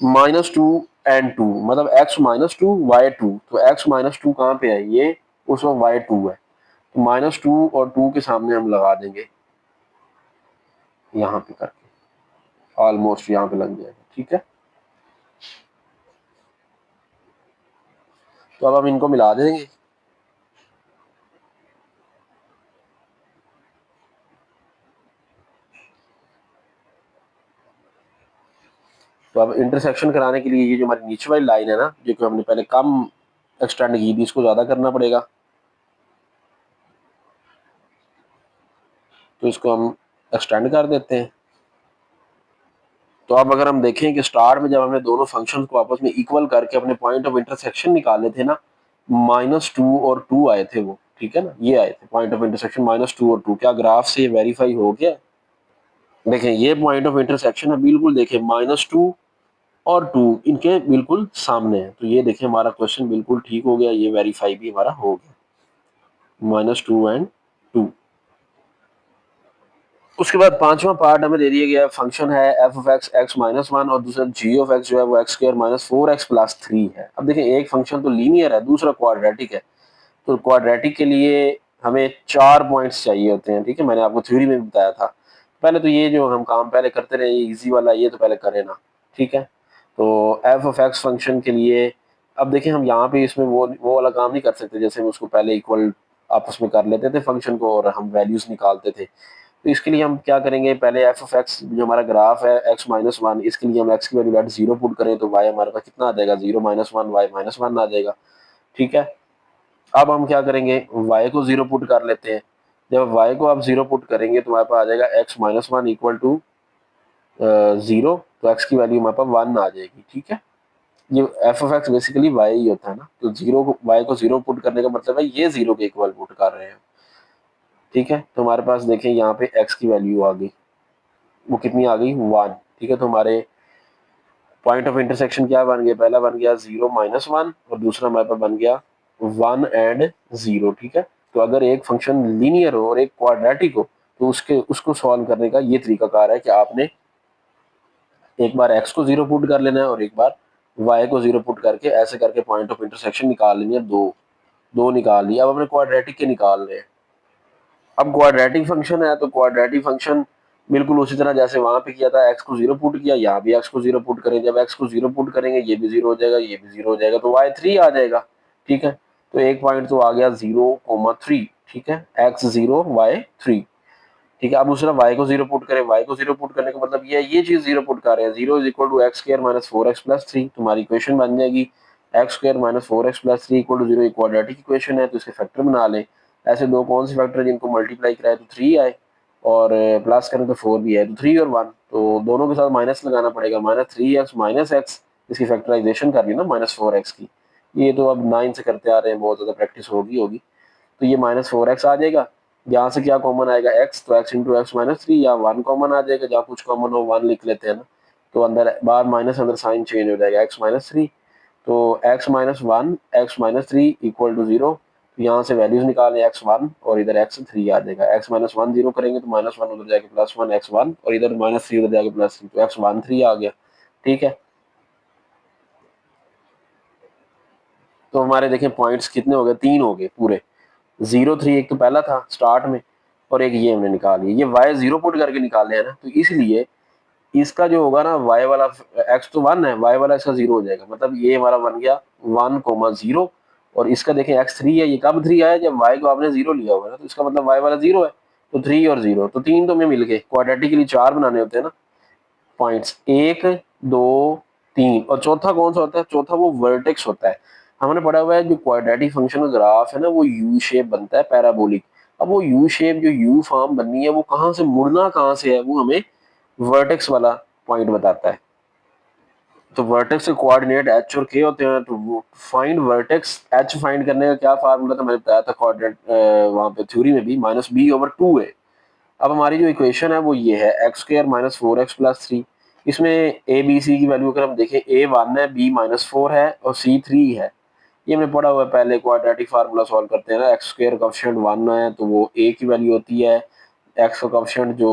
-2 and 2, मतलब x -2 y 2, तो x -2 कहाँ पे है, ये उस वक्त y 2 है, तो -2 और 2 के सामने हम लगा देंगे यहाँ पे करके, ऑलमोस्ट यहाँ पे लग जाएगा। ठीक है, तो अब हम इनको मिला देंगे, तो अब इंटरसेक्शन कराने के लिए ये जो हमारी नीचे वाली लाइन है ना, जो कि हमने पहले कम एक्सटेंड की थी, इसको ज़्यादा करना पड़ेगा, तो इसको हम एक्सटेंड कर देते हैं। तो अब अगर हम देखें कि स्टार्ट में जब हमने दोनों फंक्शन को आपस में इक्वल करके अपने पॉइंट ऑफ इंटरसेक्शन निकाले थे ना, -2 और 2 आए थे वो। ठीक है ना, ये आए थे पॉइंट ऑफ इंटरसेक्शन -2 और 2, क्या ग्राफ से वेरीफाई हो गया? देखें ये पॉइंट ऑफ इंटरसेक्शन है, बिल्कुल देखें -2 और 2 इनके बिल्कुल सामने है, तो ये देखें हमारा क्वेश्चन बिल्कुल ठीक हो गया, ये वेरीफाई भी हमारा हो गया, -2 एंड 2। उसके बाद पांचवा पार्ट हमें दे दिया गया, फंक्शन है एफ ऑफ एक्स एक्स -1 और दूसरा जी ऑफ एक्स जो है वो x² -4x + 3 है। अब देखिए एक फंक्शन तो लीनियर है, दूसरा क्वाड्रेटिक है, तो क्वाड्रेटिक के लिए हमें 4 पॉइंट्स चाहिए होते हैं। ठीक है, मैंने आपको थ्योरी में भी बताया था। पहले तो ये जो हम काम पहले करते रहे, ये इजी वाला ये तो पहले करें ना। ठीक है, तो एफ ऑफ एक्स फंक्शन के लिए अब देखिए हम यहाँ पे इसमें वो वाला काम नहीं कर सकते, जैसे हम उसको पहले इक्वल आपस में कर लेते थे फंक्शन को और हम वैल्यूज निकालते थे। तो इसके लिए हम क्या करेंगे, पहले एफ ऑफ एक्स जो हमारा ग्राफ है एक्स माइनस वन, इसके लिए हम एक्स की वैल्यू लेट 0 पुट करें तो वाई हमारे पास कितना आ जाएगा, 0 minus one, Y minus one आ जाएगा। ठीक है, अब हम क्या करेंगे, y को 0 पुट कर लेते हैं। जब y को आप 0 पुट करेंगे तो हमारे पास आ जाएगा x minus one equal to 0, तो x की वैल्यू हमारे पास 1 आ जाएगी। ठीक है, ये F of x basically y ही होता है ना, तो जीरो को y को 0 पुट करने का मतलब है ये 0 के इक्वल पुट कर रहे हैं। ठीक है, तो हमारे पास देखें यहाँ पे x की वैल्यू आ गई, वो कितनी आ गई, 1। ठीक है, तो हमारे पॉइंट ऑफ इंटरसेक्शन क्या बन गया, पहला बन गया 0 माइनस वन और दूसरा हमारे पास बन गया 1 एंड 0। ठीक है, तो अगर एक फंक्शन लीनियर हो और एक क्वाड्रेटिक हो तो उसको सॉल्व करने का ये तरीकाकार है कि आपने एक बार x को 0 पुट कर लेना है और एक बार y को 0 पुट करके ऐसे करके पॉइंट ऑफ इंटरसेक्शन निकाल लेनी है, दो दो निकाल लिया। अब अपने क्वाड्रेटिक के निकाल रहे हैं। अब क्वाड्रेटिक फंक्शन है तो क्वाड्रेटिक फंक्शन बिल्कुल उसी तरह जैसे वहां पे किया था, x को 0 पुट किया, यहाँ भी x को 0 पुट करें। जब x को 0 पुट करेंगे ये भी 0 हो जाएगा, ये भी 0 हो जाएगा, तो y 3 आ जाएगा। ठीक है, तो एक पॉइंट तो आ गया 0,3। ठीक है, x 0 y 3। ठीक है, अब दूसरा y को 0 पुट करें, y को 0 पुट करने का मतलब ये चीज 0 पुट कर रहे हैं, 0 is equal to x square minus 4x plus 3। तुम्हारी इक्वेशन बन जाएगी x square minus 4x plus 3 equal to 0। Quadratic equation है तो इसके फैक्टर बना लें। ऐसे दो कौन से फैक्टर जिनको मल्टीप्लाई कराए तो 3 आए और प्लस करें तो 4 भी है, तो 3 और 1, तो दोनों के साथ माइनस लगाना पड़ेगा, -3x माइनस एक्स, इसकी फैक्टराइजेशन कर ली ना -4x की। ये तो अब 9 से करते आ रहे हैं, बहुत ज्यादा प्रैक्टिस होगी। तो ये -4x आ जाएगा। यहाँ से क्या कॉमन आएगा, x, तो x इंटू एक्स माइनस 3, या 1 कॉमन आ जाएगा, जहाँ कुछ कॉमन हो 1 लिख लेते हैं ना, तो अंदर बाहर माइनस, अंदर साइन चेंज हो जाएगा, x माइनस 3। तो x minus 1 x minus 3 equal to 0। तो यहाँ से वैल्यूज निकालें x1 और इधर x3 आ जाएगा। x माइनस 1 0 करेंगे तो -1 उधर जाके +1 x1 और इधर -3 उधर जाके +3, तो x1 3 आ गया। ठीक है, तो हमारे देखें पॉइंट्स कितने हो गए, 3 हो गए पूरे। 0 3 एक तो पहला था स्टार्ट में और एक ये हमने निकाल लिया। ये y 0 पुट करके निकाले हैं ना, तो इसलिए इसका जो होगा ना y वाला, x तो 1 है, y वाला इसका 0 हो जाएगा, मतलब ये हमारा बन गया 1,0। और इसका देखें x3 है, ये कब 3 आया, जब y को आपने 0 लिया होगा ना, तो इसका मतलब y वाला 0 है, तो 3 और 0, तो 3 तो हमें मिल गए। क्वाड्रेटिकली 4 बनाने होते हैं ना पॉइंट्स, 1 2 3, और चौथा कौन सा होता है, चौथा वो वर्टेक्स होता है। हमने पढ़ा हुआ है जो क्वाड्रेटिक फंक्शन का ग्राफ है ना वो यू शेप बनता है, पैराबोलिक। अब वो यू शेप, जो यू फॉर्म बननी है, वो कहाँ से मुड़ना कहाँ से है, वो हमें वर्टेक्स वाला पॉइंट बताता है। तो वर्टेक्स के कोऑर्डिनेट एच और के होते हैं, तो फाइंड वर्टेक्स, एच फाइंड करने का क्या फार्मूला था, मैंने बताया था कोऑर्डिनेट वहां पे थ्योरी में भी, -b/2 है। अब हमारी जो इक्वेशन है वो ये है, x square minus 4x plus 3। इसमें ए बी सी की वैल्यू अगर हम देखें, a 1 है, b -4 है और c 3 है। ये हमने पढ़ा हुआ है पहले, क्वाड्रेटिक फार्मूला सॉल्व करते हैं ना, एक्स स्क्वायर कोएफिशिएंट 1 है तो वो a की वैल्यू होती है, एक्स का कोएफिशिएंट जो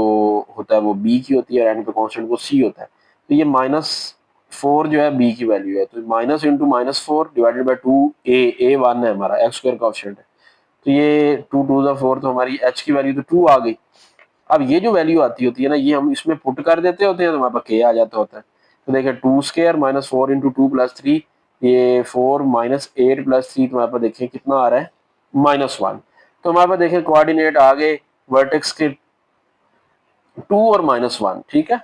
होता है वो b की होती है और एन का कांस्टेंट वो c होता है। तो ये -4 जो है b की वैल्यू है, तो minus into -4 divided by 2, a 1 है हमारा एक्स स्क्वायर कोएफिशिएंट है, तो ये 2 2 ज़ा 4, तो हमारी h की वैल्यू तो 2 आ गई। अब ये जो वैल्यू आती होती है ना, ये हम इसमें पुट कर देते होते हैं तो हमारे पास के आ जाता होता है। तो देखिए 2 स्क्वायर -4 इंटू 2 प्लस 3, ये 4 -8 प्लस 3, तो हमारे पास देखिए कितना आ रहा है, -1। तो हमारे पास देखिए कोऑर्डिनेट आ गए वर्टेक्स के 2 और -1। ठीक है,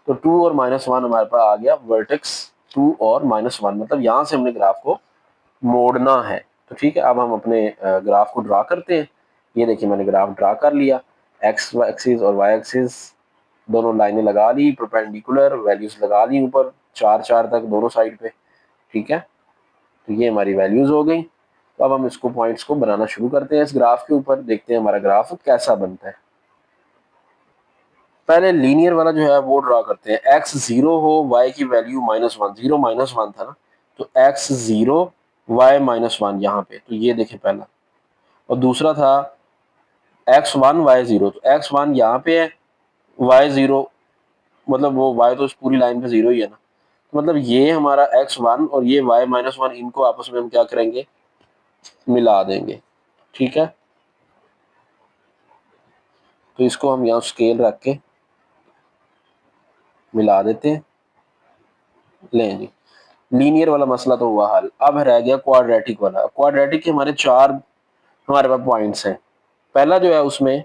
तो 2 और -1 हमारे पास आ गया वर्टेक्स 2 और -1, मतलब यहाँ से हमने ग्राफ को मोड़ना है। तो ठीक है, अब हम अपने ग्राफ को ड्रा करते हैं। ये देखिए मैंने ग्राफ ड्रा कर लिया, एक्स एक्सिस और वाई एक्सिस दोनों लाइनें लगा ली, परपेंडिकुलर वैल्यूज लगा ली ऊपर 4 4 तक दोनों साइड पे। ठीक है, तो ये हमारी वैल्यूज हो गई। तो अब हम इसको पॉइंट्स को बनाना शुरू करते हैं इस ग्राफ के ऊपर, देखते हैं हमारा ग्राफ कैसा बनता है। पहले लीनियर वाला जो है वो ड्रा करते हैं, एक्स 0 हो, वाई की वैल्यू -1, 0 -1 था ना, तो एक्स 0 वाई -1 यहाँ पे, तो ये देखें पहला। और दूसरा था x1 y0, तो x1 यहाँ पे है, y0 मतलब वो y तो इस पूरी लाइन पे 0 ही है ना, तो मतलब ये हमारा x1 और ये y-1 इनको आपस में हम क्या करेंगे, मिला देंगे। ठीक है, तो इसको हम यहाँ स्केल रख के मिला देते हैं। लें जी, लीनियर वाला मसला तो हुआ हल। अब रह गया क्वाड्रेटिक वाला। क्वाड्रेटिक के हमारे 4 हमारे पास पॉइंट्स हैं। पहला जो है उसमें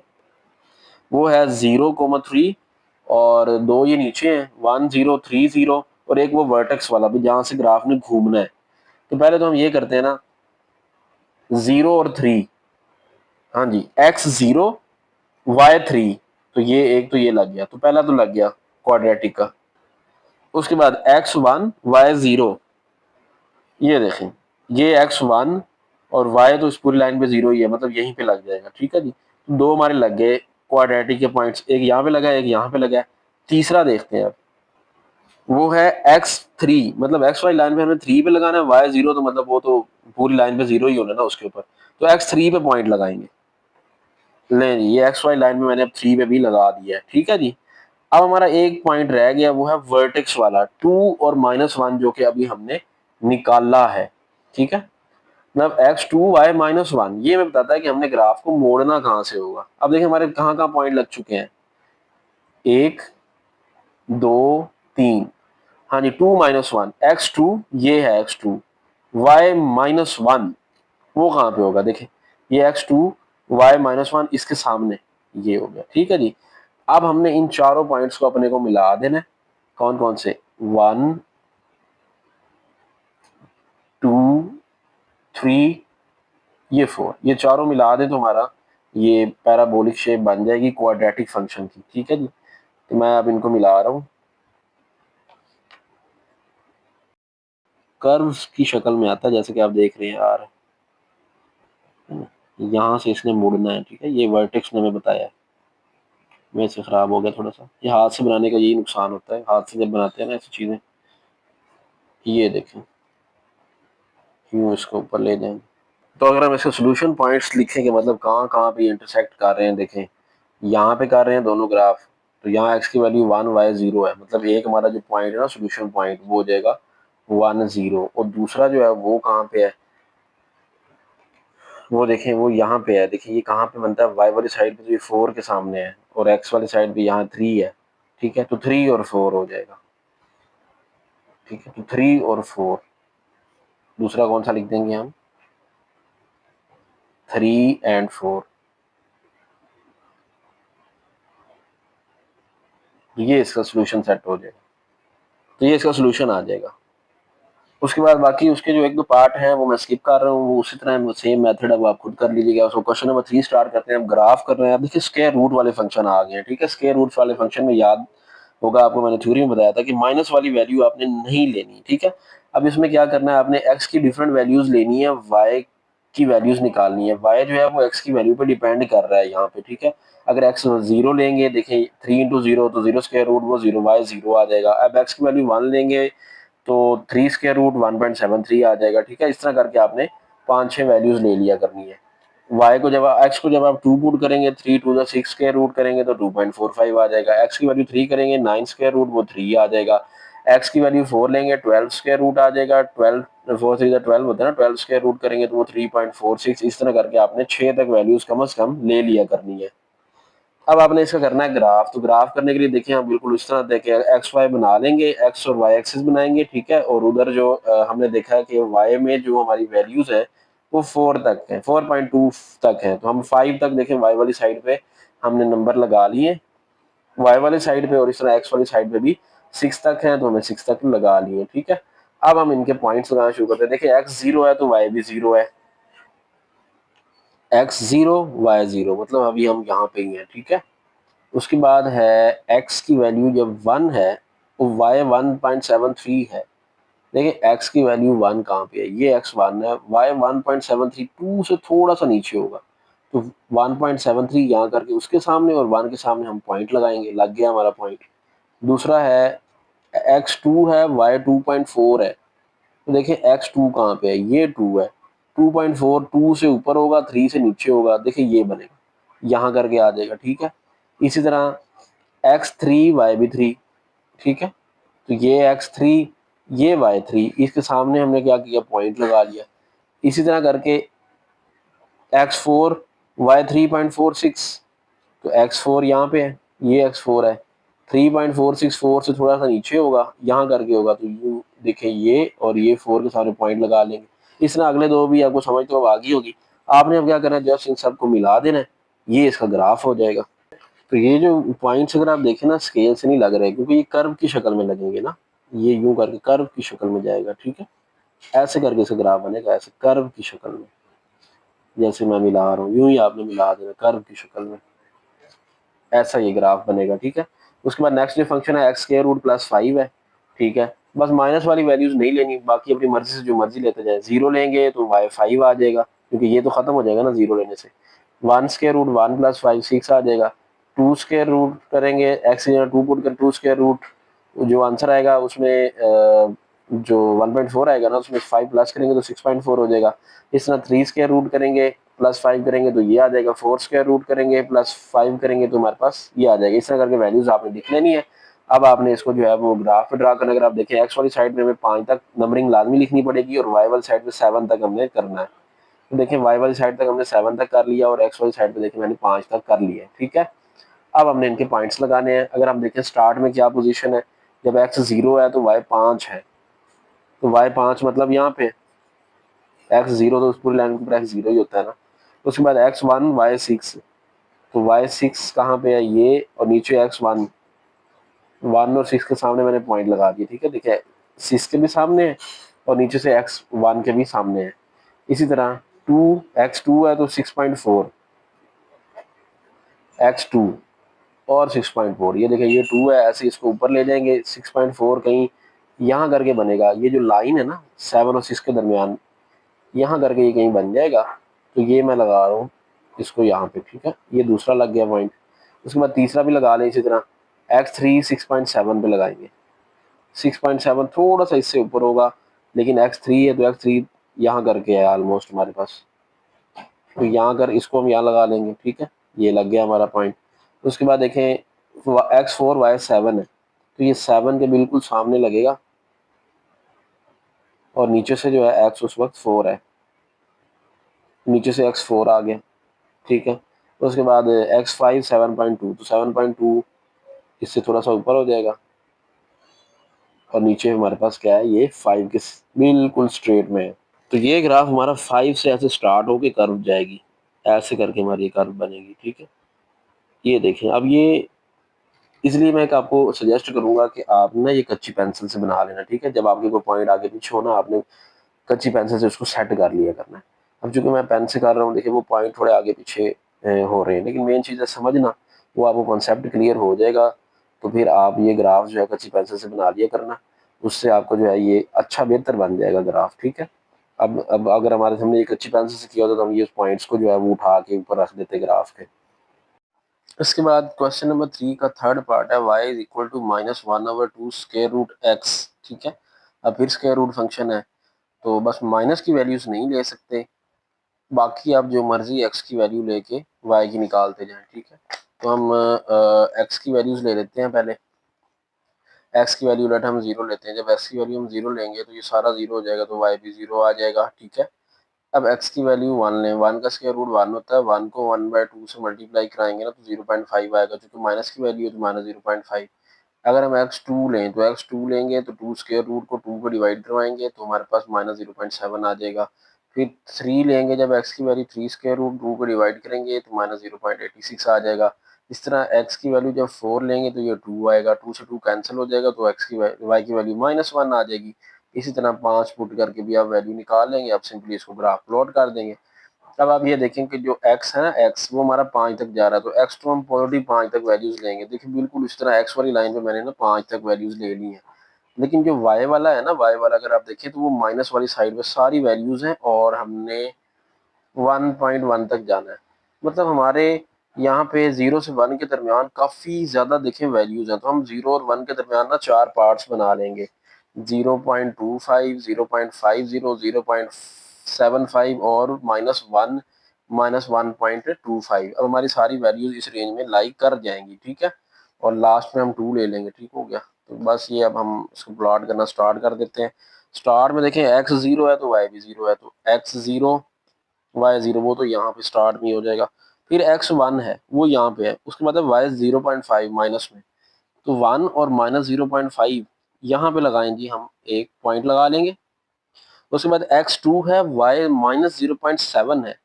वो है 0,3 और 2 ये नीचे हैं 1030 और एक वो वर्टेक्स वाला भी जहाँ से ग्राफ ने घूमना है। तो पहले तो हम ये करते हैं ना 0 और 3, हाँ जी x0 y3, तो ये एक तो ये लग गया, तो पहला तो लग गया क्वाड्रेटिक का। उसके बाद x1 y0, ये देखें ये x1 और y तो इस पूरी लाइन पे 0 ही है, मतलब यहीं पे लग जाएगा। ठीक है जी, दो हमारे लग गए क्वाड्रेटिक के पॉइंट्स, एक यहाँ पे लगा है एक यहाँ पे लगा है। तीसरा देखते हैं अब, वो है x3, मतलब एक्स वाई लाइन पे हमें 3 पे लगाना है, y0 तो मतलब वो तो पूरी लाइन पे 0 ही होना ना उसके ऊपर, तो x3 पे पॉइंट लगाएंगे। नहीं जी, ये एक्स वाई लाइन में मैंने अब 3 पे भी लगा दिया है। ठीक है जी, अब हमारा एक पॉइंट रह गया, वो है वर्टेक्स वाला 2 और -1 जो कि अभी हमने निकाला है। ठीक है, मतलब x2y-1 ये हमें बताता है कि हमने ग्राफ को मोड़ना कहाँ से होगा। अब देखिए हमारे कहाँ कहाँ पॉइंट लग चुके हैं, 1 2 3, हाँ जी 2-1 x2, ये है x2, y-1 वो कहाँ पे होगा, देखिए ये x2 y-1 इसके सामने ये हो गया। ठीक है जी, अब हमने इन चारों पॉइंट्स को अपने को मिला देना है। कौन कौन से, 1 2 3 ये 4, ये चारों मिला दे तो हमारा ये पैराबोलिक शेप बन जाएगी क्वाड्रेटिक फंक्शन की। ठीक है जी, तो मैं अब इनको मिला रहा हूँ कर्व्स की शक्ल में आता है, जैसे कि आप देख रहे हैं यार, यहाँ से इसने मुड़ना है। ठीक है, ये वर्टेक्स ने हमें बताया है, मेरे से खराब हो गया थोड़ा सा, ये हाथ से बनाने का यही नुकसान होता है, हाथ से जब बनाते हैं ना ऐसी चीजें। ये देखें यूं इसको ऊपर ले जाएंगे, तो अगर हम इसके सोल्यूशन पॉइंट्स लिखेंगे, मतलब कहाँ कहाँ पे इंटरसेक्ट कर रहे हैं, देखें यहाँ पे कर रहे हैं दोनों ग्राफ, तो यहाँ x की वैल्यू 1 y0 है, मतलब एक हमारा जो पॉइंट है ना सोल्यूशन पॉइंट वो हो जाएगा 1 0, और दूसरा जो है वो कहाँ पे है, वो देखें वो यहाँ पे है। देखिए ये कहाँ पे बनता है, y वाली साइड पे तो ये 4 के सामने है और x वाली साइड पे यहाँ 3 है। ठीक है, तो 3 और 4 हो जाएगा। ठीक है, तो 3 और 4, दूसरा कौन सा लिख देंगे हम, 3 एंड 4, ये इसका सोल्यूशन सेट हो जाएगा, तो ये इसका सोल्यूशन आ जाएगा। उसके बाद बाकी उसके जो एक दो पार्ट हैं वो मैं स्किप कर रहा हूँ, वो उसी तरह सेम मेथड है, वो आप खुद कर लीजिएगा। उसको क्वेश्चन नंबर 3 स्टार्ट करते हैं, हम ग्राफ कर रहे हैं। अब देखिए स्क्वायर रूट वाले फंक्शन आ गए हैं। ठीक है, स्क्वायर रूट वाले फंक्शन में याद होगा आपको, मैंने थ्योरी में बताया था कि माइनस वाली वैल्यू आपने नहीं लेनी। ठीक है, अब इसमें क्या करना है, आपने एक्स की डिफरेंट वैल्यूज लेनी है, वाई की वैल्यूज निकालनी है। वाई जो है वो एक्स की वैल्यू पे डिपेंड कर रहा है यहाँ पे। ठीक है, अगर एक्स 0 लेंगे, देखिए 3 इंटू 0 तो 0 स्क्वायर रूट वो 0 वाई 0 आ जाएगा। अब एक्स की वैल्यू 1 लेंगे तो 3 स्क्वायर रूट 1.73 आ जाएगा। ठीक है, इस तरह करके आपने 5-6 वैल्यूज ले लिया करनी है। y को जब x को जब आप 2 पुट करेंगे, 3 टू द 6 स्क्वायर रूट करेंगे तो 2.45 आ जाएगा। x की वैल्यू 3 करेंगे 9 स्क्वायर रूट वो 3 आ जाएगा। x की वैल्यू 4 लेंगे 12 स्क्वायर रूट आ जाएगा। 12 4 3 12 होता है ना, 12 स्क्वायर रूट करेंगे तो वो 3.46। इस तरह करके आपने 6 तक वैल्यूज कम से कम ले लिया करनी है। अब आपने इसका करना है ग्राफ, तो ग्राफ करने के लिए देखिए हम बिल्कुल इस तरह देखें, एक्स वाई बना लेंगे, एक्स और वाई एक्सिस बनाएंगे। ठीक है, और उधर जो हमने देखा है कि वाई में जो हमारी वैल्यूज है वो 4 तक है, 4.2 तक है, तो हम 5 तक देखें वाई वाली साइड पे हमने नंबर लगा लिए वाई वाली साइड पे, और इस तरह एक्स वाली साइड पे भी 6 तक है तो हमने 6 तक लगा लिए। ठीक है, अब हम इनके पॉइंट्स लगाना शुरू करते हैं। देखिए एक्स 0 है तो वाई भी 0 है, एक्स 0 वाई 0, मतलब अभी हम यहाँ पे ही हैं। ठीक है, उसके बाद है x की वैल्यू जब 1 है तो y 1.73 है। देखिए x की वैल्यू 1 कहाँ पे है, ये x 1 है, y 1.73 2 से थोड़ा सा नीचे होगा, तो 1.73 यहाँ करके उसके सामने और 1 के सामने हम पॉइंट लगाएंगे, लग गया हमारा पॉइंट। दूसरा है x 2 है, y 2.4 है, तो देखिए x 2 कहाँ पे है, ये 2 है, 2.4 2 से ऊपर होगा 3 से नीचे होगा, देखिए ये बनेगा, यहाँ करके आ जाएगा। ठीक है, इसी तरह x3 y भी 3। ठीक है, तो ये x3 ये y3, इसके सामने हमने क्या किया, पॉइंट लगा लिया। इसी तरह करके x4 y 3.46, तो x4 यहाँ पे है, ये x4 है, 3.464 से थोड़ा सा नीचे होगा, यहाँ करके होगा, तो यू देखें ये और ये 4 के सामने पॉइंट लगा लेंगे। इस तरह अगले दो भी आपको समझ तो अब आ गई होगी। आपने अब क्या करना है, जस्ट इन सबको मिला देना है, ये इसका ग्राफ हो जाएगा। तो ये जो पॉइंट्स अगर आप देखें ना स्केल से नहीं लग रहे, क्योंकि ये कर्व की शक्ल में लगेंगे ना, ये यूं करके कर्व की शक्ल में जाएगा, ठीक है। ऐसे करके इसका ग्राफ बनेगा, ऐसे कर्व की शक्ल में, जैसे मैं मिला रहा हूँ यूं ही आपने मिला देना कर्व की शक्ल में, ऐसा ये ग्राफ बनेगा, ठीक है। उसके बाद नेक्स्ट जो फंक्शन है एक्स स्क्वायर रूट प्लस 5 है, ठीक है। बस माइनस वाली वैल्यूज नहीं लेनी, बाकी अपनी मर्जी से जो मर्जी लेते जाए। जीरो लेंगे तो वाई 5 आ जाएगा, क्योंकि ये तो खत्म हो जाएगा ना जीरो लेने से। वन स्क्वायर रूट 1 प्लस 5 6 आ जाएगा। टू स्क्वायर रूट करेंगे, एक्स टू पुट कर टू स्क्वायर रूट, जो आंसर आएगा उसमें जो 1.4 आएगा ना उसमें 5 प्लस करेंगे तो 6.4 हो जाएगा। इस तरह 3 स्क्वायर रूट करेंगे प्लस 5 करेंगे तो ये आ जाएगा। 4 स्क्वायर रूट करेंगे प्लस 5 करेंगे तो हमारे पास ये आ जाएगा। इस तरह करके वैल्यूज आपने लिख लेनी है। अब आपने इसको जो है वो ग्राफ पे ड्रा करना। अगर आप देखें एक्स वाली साइड में हमें 5 तक नंबरिंग लाजमी लिखनी पड़ेगी और वाई वाली साइड में 7 तक हमने करना है। तो देखें वाई वाली साइड तक हमने 7 तक कर लिया और एक्स वाली साइड पे देखें मैंने 5 तक कर लिया है, ठीक है। अब हमने इनके पॉइंट्स लगाने हैं। अगर हम देखें स्टार्ट में क्या पोजीशन है, जब एक्स 0 है तो वाई 5 है, तो वाई 5 मतलब यहाँ पे एक्स 0, तो उस पूरी लाइन के ऊपर एक्स 0 ही होता है ना। उसके बाद एक्स 1 वाई 6, तो वाई 6 कहाँ पे है ये, और नीचे एक्स 1, 1 और 6 के सामने मैंने पॉइंट लगा दिए, ठीक है। देखिए 6 के भी सामने है और नीचे से एक्स 1 के भी सामने है। इसी तरह 2 एक्स 2 है तो 6.4 एक्स 2 और 6.4, ये देखिए ये 2 है, ऐसे इसको ऊपर ले जाएंगे। 6.4 कहीं यहाँ करके बनेगा, ये जो लाइन है ना 7 और 6 के दरमियान, यहाँ करके ये कहीं बन जाएगा। तो ये मैं लगा रहा हूँ इसको यहाँ पे, ठीक है। ये दूसरा लग गया पॉइंट। उसके बाद तीसरा भी लगा लें इसी तरह। x3 6.7 पे लगाएंगे। 6.7 थोड़ा सा इससे ऊपर होगा, लेकिन x3 है तो x3 यहाँ करके है ऑलमोस्ट हमारे पास, तो यहाँ कर इसको हम यहाँ लगा लेंगे, ठीक है। ये लग गया हमारा पॉइंट। उसके बाद देखें x4 y7 है, तो ये 7 के बिल्कुल सामने लगेगा और नीचे से जो है x उस वक्त 4 है, नीचे से x4 आ गया, ठीक है। तो उसके बाद x5 7.2, तो 7.2 इससे थोड़ा सा ऊपर हो जाएगा और नीचे हमारे पास क्या है, ये 5 के बिल्कुल स्ट्रेट में है। तो ये ग्राफ हमारा 5 से ऐसे स्टार्ट होके कर्व जाएगी, ऐसे करके हमारी ये कर्व बनेगी, ठीक है। ये देखें अब ये, इसलिए मैं आपको सजेस्ट करूंगा कि आप ना ये कच्ची पेंसिल से बना लेना, ठीक है। जब आपके कोई पॉइंट आगे पीछे हो ना, आपने कच्ची पेंसिल से उसको सेट कर लिया करना है। अब चूंकि मैं पेन से कर रहा हूँ, देखिए वो पॉइंट थोड़े आगे पीछे हो रहे हैं, लेकिन मेन चीज़ है समझना, वो आपको कॉन्सेप्ट क्लियर हो जाएगा। तो फिर आप ये ग्राफ जो है कच्ची पेंसिल से बना लिया करना, उससे आपको जो है ये अच्छा बेहतर बन जाएगा ग्राफ, ठीक है। अब अगर हमारे सामने ये कच्ची पेंसिल से किया होता तो हम ये पॉइंट्स को जो है वो उठा के ऊपर रख देते ग्राफ के। इसके बाद क्वेश्चन नंबर 3 का थर्ड पार्ट है y is equal to -1/2 square root x, ठीक है। अब फिर स्क्वायर रूट फंक्शन है, तो बस माइनस की वैल्यूज नहीं ले सकते, बाकी आप जो मर्जी x की वैल्यू लेके y की निकालते जाएं, ठीक है। तो हम x की वैल्यूज ले लेते हैं पहले। x की वैल्यू लेट हम 0 लेते हैं। जब x की वैल्यू हम 0 लेंगे तो ये सारा 0 हो जाएगा, तो y भी 0 आ जाएगा, ठीक है। अब x की वैल्यू 1 लें, 1 का स्क्वायर रूट 1 होता है, 1 को 1/2 से मल्टीप्लाई कराएंगे ना तो 0.5 आएगा, क्योंकि माइनस की वैल्यू है तो -0.5। अगर हम x2 लें तो x2 लेंगे तो 2 स्क्वायर रूट को 2 को डिवाइड करवाएंगे तो हमारे पास -0.7 आ जाएगा। फिर 3 लेंगे, जब x की वैल्यू 3 स्क्वायर रूट 2 को डिवाइड करेंगे तो -0.86 आ जाएगा। इस तरह x की वैल्यू जब 4 लेंगे तो ये 2 आएगा, 2 से 2 कैंसिल हो जाएगा तो x की y की वैल्यू -1 आ जाएगी। इसी तरह 5 पुट करके भी आप वैल्यू निकाल लेंगे। आप सिंपली इसको ग्राफ प्लॉट कर देंगे। अब आप ये देखें कि जो x है ना, x वो हमारा 5 तक जा रहा है, तो x तो हम पॉजिटिव 5 तक वैल्यूज लेंगे। देखिए बिल्कुल इस तरह x वाली लाइन पे मैंने ना 5 तक वैल्यूज ले ली हैं। लेकिन जो y वाला है ना, y वाला अगर आप देखें तो वो माइनस वाली साइड पे सारी वैल्यूज हैं और हमने 1.1 तक जाना है। मतलब हमारे यहाँ पे 0 से 1 के दरमियान काफ़ी ज़्यादा देखें वैल्यूज हैं, तो हम 0 और 1 के दरमियान ना 4 पार्ट्स बना लेंगे। 0.25, 0.50, 0.75 और -1, -1.25। अब हमारी सारी वैल्यूज इस रेंज में लाई कर जाएंगी, ठीक है। और लास्ट में हम 2 ले लेंगे, ठीक हो गया। तो बस ये अब हम इसको प्लॉट करना स्टार्ट कर देते हैं। स्टार्ट में देखें x 0 है तो y भी 0 है, तो x 0 y 0 वो तो यहाँ पे स्टार्ट में हो जाएगा। फिर x 1 है वो यहाँ पे है, उसके बाद y 0.5 माइनस में, तो 1 और -0.5 यहाँ पे लगाएं जी, हम एक पॉइंट लगा लेंगे। उसके बाद x2 है, y -0.7 है,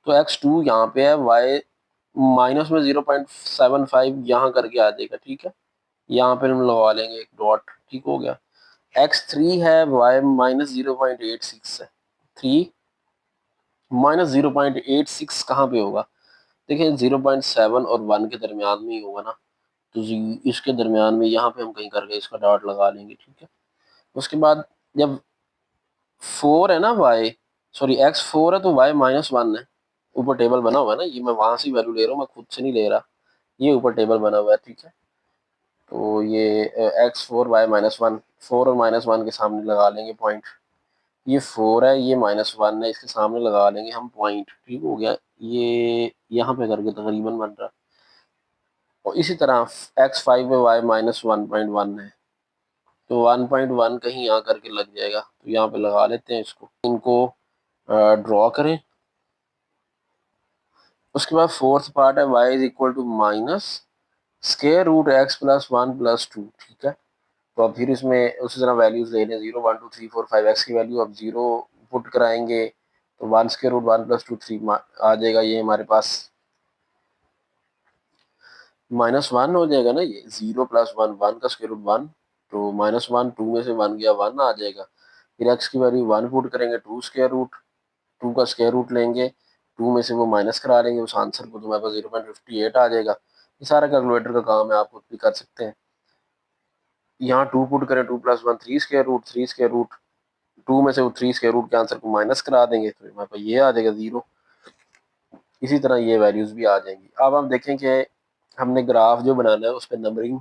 तो x2 यहाँ पे है, y माइनस में 0.75 यहाँ करके आ जाएगा, ठीक है। यहाँ पे हम लगा लेंगे एक डॉट, ठीक हो गया। x3 है, y माइनस 0.86 है, 3 माइनस 0.86 कहाँ पे होगा? देखिए 0.7 और 1 के दरमियान में ही होगा ना, तो इसके दरमियान में यहाँ पे हम कहीं करके इसका डॉट लगा लेंगे, ठीक है। उसके बाद जब 4 है ना y, सॉरी x4 है तो y माइनस 1 है। ऊपर टेबल बना हुआ है ना, ये मैं वहां से वैल्यू ले रहा हूँ, मैं खुद से नहीं ले रहा, ये ऊपर टेबल बना हुआ है, ठीक है। तो ये x4 y माइनस 1, 4 और माइनस 1 के सामने लगा लेंगे पॉइंट। ये 4 है, ये माइनस 1 है, इसके सामने लगा लेंगे हम पॉइंट, ठीक हो गया। ये यहाँ पे करके तकरीबन बन रहा है। और इसी तरह x5 में y माइनस 1.1 है, तो 1.1 कहीं यहाँ करके लग जाएगा, तो यहाँ पे लगा लेते हैं इसको, इनको ड्रॉ करें। उसके बाद फोर्थ पार्ट है y is equal to minus square root x plus 1 plus 2, ठीक है। तो अब फिर इसमें उसी तरह वैल्यूज ले लें, 0 1 2 3 4 5 एक्स की वैल्यू अब 0 पुट कराएंगे, तो 1 स्केयर रूट 1 प्लस 2 3 आ जाएगा, ये हमारे पास -1 हो जाएगा ना, ये 0 + 1 1 का स्क्वायर रूट 1, तो -1 2 में से 1 गया 1 आ जाएगा। फिर एक्स की वैल्यू 1 पुट करेंगे, 2 का स्क्वायर रूट लेंगे, 2 में से वो माइनस करा लेंगे उस आंसर को, तो हमारे पास 0.58 आ जाएगा। ये सारा कैलकुलेटर का काम है, आप खुद भी कर सकते हैं। यहाँ 2 पुट करें, 2 + 1 3 स्क्वायर रूट 2 में से वो 3 स्क्वायर रूट के आंसर को माइनस करा देंगे, तो हमारे पास ये आ जाएगा 0। इसी तरह ये वैल्यूज भी आ जाएंगी। अब हम देखें कि हमने ग्राफ जो बनाना है उस पर नंबरिंग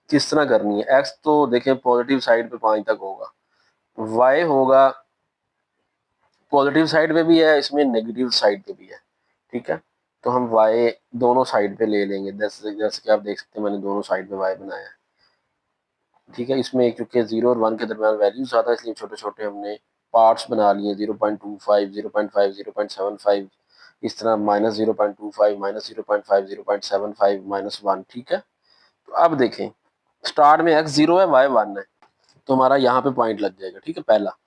किस तरह करनी है। एक्स तो देखें पॉजिटिव साइड पे 5 तक होगा, वाई होगा पॉजिटिव साइड पे भी है, इसमें नेगेटिव साइड पे भी है, ठीक है। तो हम वाई दोनों साइड पे ले लेंगे, जैसे जैसे कि आप देख सकते हैं मैंने दोनों साइड पे वाई बनाया है, ठीक है। इसमें क्योंकि 0 और 1 के दरमियान वैल्यूज आता है, इसलिए छोटे छोटे हमने पार्ट्स बना लिए, 0.25 0.5 0.75, इस तरह -0.25 -0.5 0.75 -1, ठीक है। तो अब देखें स्टार्ट में x 0 है, y 1 है, तो हमारा यहाँ पे पॉइंट लग जाएगा, ठीक है, पहला।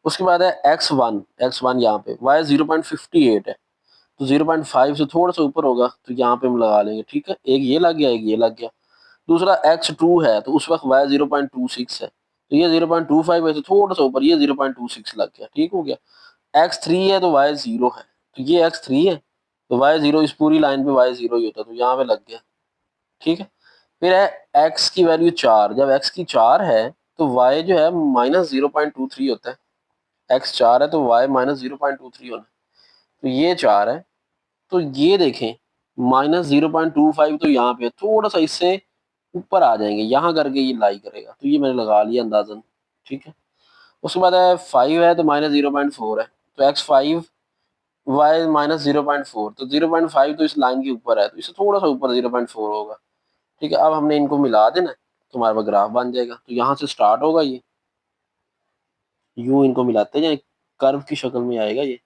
उसके बाद है x1 यहाँ पे, y 0.58 है, तो 0.5 से थोड़ा सा ऊपर होगा, तो यहाँ पे हम लगा लेंगे, ठीक है। एक ये लग गया, एक ये लग गया। दूसरा x2 है, तो उस वक्त y 0.26 है, तो ये 0.25 है, तो थोड़ा सा ऊपर ये 0.26 लग गया, ठीक हो गया। x3 है तो y 0 है, तो ये x3 है, तो y 0 इस पूरी लाइन पे y 0 ही होता है, तो यहाँ पे लग गया, ठीक है। फिर है x की वैल्यू 4, जब x की 4 है तो y जो है -0.23 होता है। x 4 है तो y -0.23 होना है, तो ये 4 है, तो ये देखें -0.25, तो यहाँ पे थोड़ा सा इससे ऊपर आ जाएंगे, यहाँ करके ये लाई करेगा, तो ये मैंने लगा लिया अंदाजन, ठीक है। उसके बाद है 5 है तो -0.4 है, तो x5 y -0.4, तो 0.5 तो इस लाइन के ऊपर है, तो इससे थोड़ा सा ऊपर 0.4 होगा, ठीक है। अब हमने इनको मिला देना है, तो हमारे पास ग्राफ बन जाएगा। तो यहाँ से स्टार्ट होगा, ये यूं इनको मिलाते जाए, कर्व की शक्ल में आएगा ये।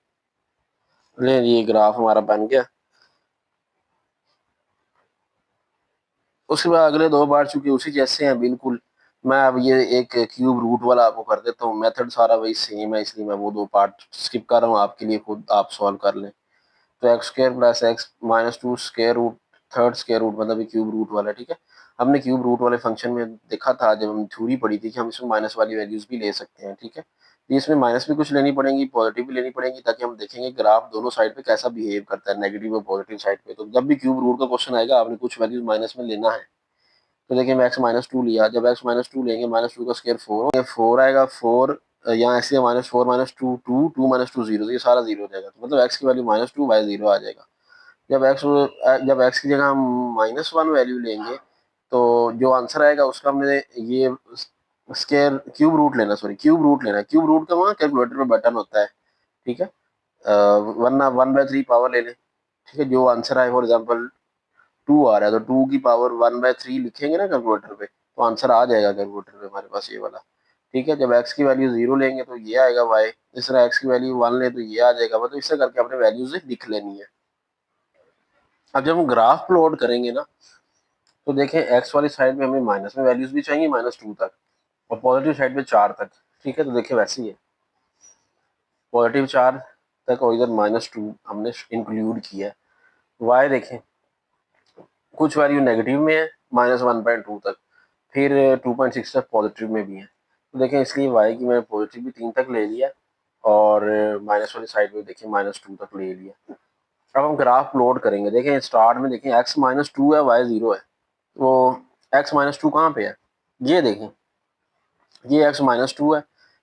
ये ग्राफ हमारा बन गया। उसके बाद अगले दो बार चूंकि उसी जैसे हैं बिल्कुल, मैं अब ये एक क्यूब रूट वाला आपको कर देता हूँ, मेथड सारा वही सेम है, इसलिए मैं वो दो पार्ट स्किप कर रहा हूँ आपके लिए, खुद आप सॉल्व कर लें। तो x² + x-2 square root third square root, मतलब ये क्यूब रूट वाला, ठीक है। हमने क्यूब रूट वाले फंक्शन में देखा था जब हम थ्योरी पढ़ी थी कि हम इसमें माइनस वाली वैल्यूज भी ले सकते हैं, ठीक है। तो इसमें माइनस भी कुछ लेनी पड़ेंगी, पॉजिटिव भी लेनी पड़ेंगी, ताकि हम देखेंगे ग्राफ दोनों साइड पे कैसा बिहेव करता है, नेगेटिव और पॉजिटिव साइड पे। तो जब भी क्यूब रूट का क्वेश्चन आएगा आपने कुछ वैल्यूज माइनस में लेना है। तो देखिए मैं x-2 लिया, जब x-2 लेंगे -2 का स्क्वायर 4, 4 आएगा, 4 यहाँ ऐसे -4 -2 2 2 -2 0, तो ये सारा 0 हो जाएगा, तो मतलब x की वैल्यू -2 y 0 आ जाएगा। जब x की जगह हम -1 वैल्यू लेंगे, तो जो आंसर आएगा उसका हमने ये स्क्वायर क्यूब रूट लेना, सॉरी क्यूब रूट लेना, क्यूब रूट का वहाँ कैलकुलेटर में बटन होता है, ठीक है। वरना 1/3 पावर ले लें, ठीक है। जो आंसर आए फॉर एग्जाम्पल 2 आ रहा है, तो 2 की पावर 1/3 लिखेंगे ना कैलकुलेटर पे, तो आंसर आ जाएगा कैलकुलेटर पे हमारे पास ये वाला, ठीक है। जब x की वैल्यू 0 लेंगे तो ये आएगा y, इस तरह x की वैल्यू 1 ले तो ये आ जाएगा, मतलब इससे करके अपने वैल्यूज लिख लेनी है। अब जब हम ग्राफ प्लॉट करेंगे ना, तो देखें एक्स वाली साइड में हमें माइनस में वैल्यूज भी चाहिए -2 तक, और पॉजिटिव साइड पे 4 तक, ठीक है। तो देखिए वैसे ही है, पॉजिटिव 4 तक और इधर -2 हमने इंक्लूड किया है। वाई देखें कुछ वैल्यू नेगेटिव में है -1.2 तक, फिर 2.6 तक पॉजिटिव में भी है। तो देखें इसलिए वाई की मैंने पॉजिटिव भी 3 तक ले लिया और माइनस वाली साइड में देखिए -2 तक ले लिया। अब हम ग्राफ प्लॉट करेंगे। देखें स्टार्ट में देखें x-2 है, y 0 है। वो x-2 कहाँ पे है, ये देखें ये x-2 है,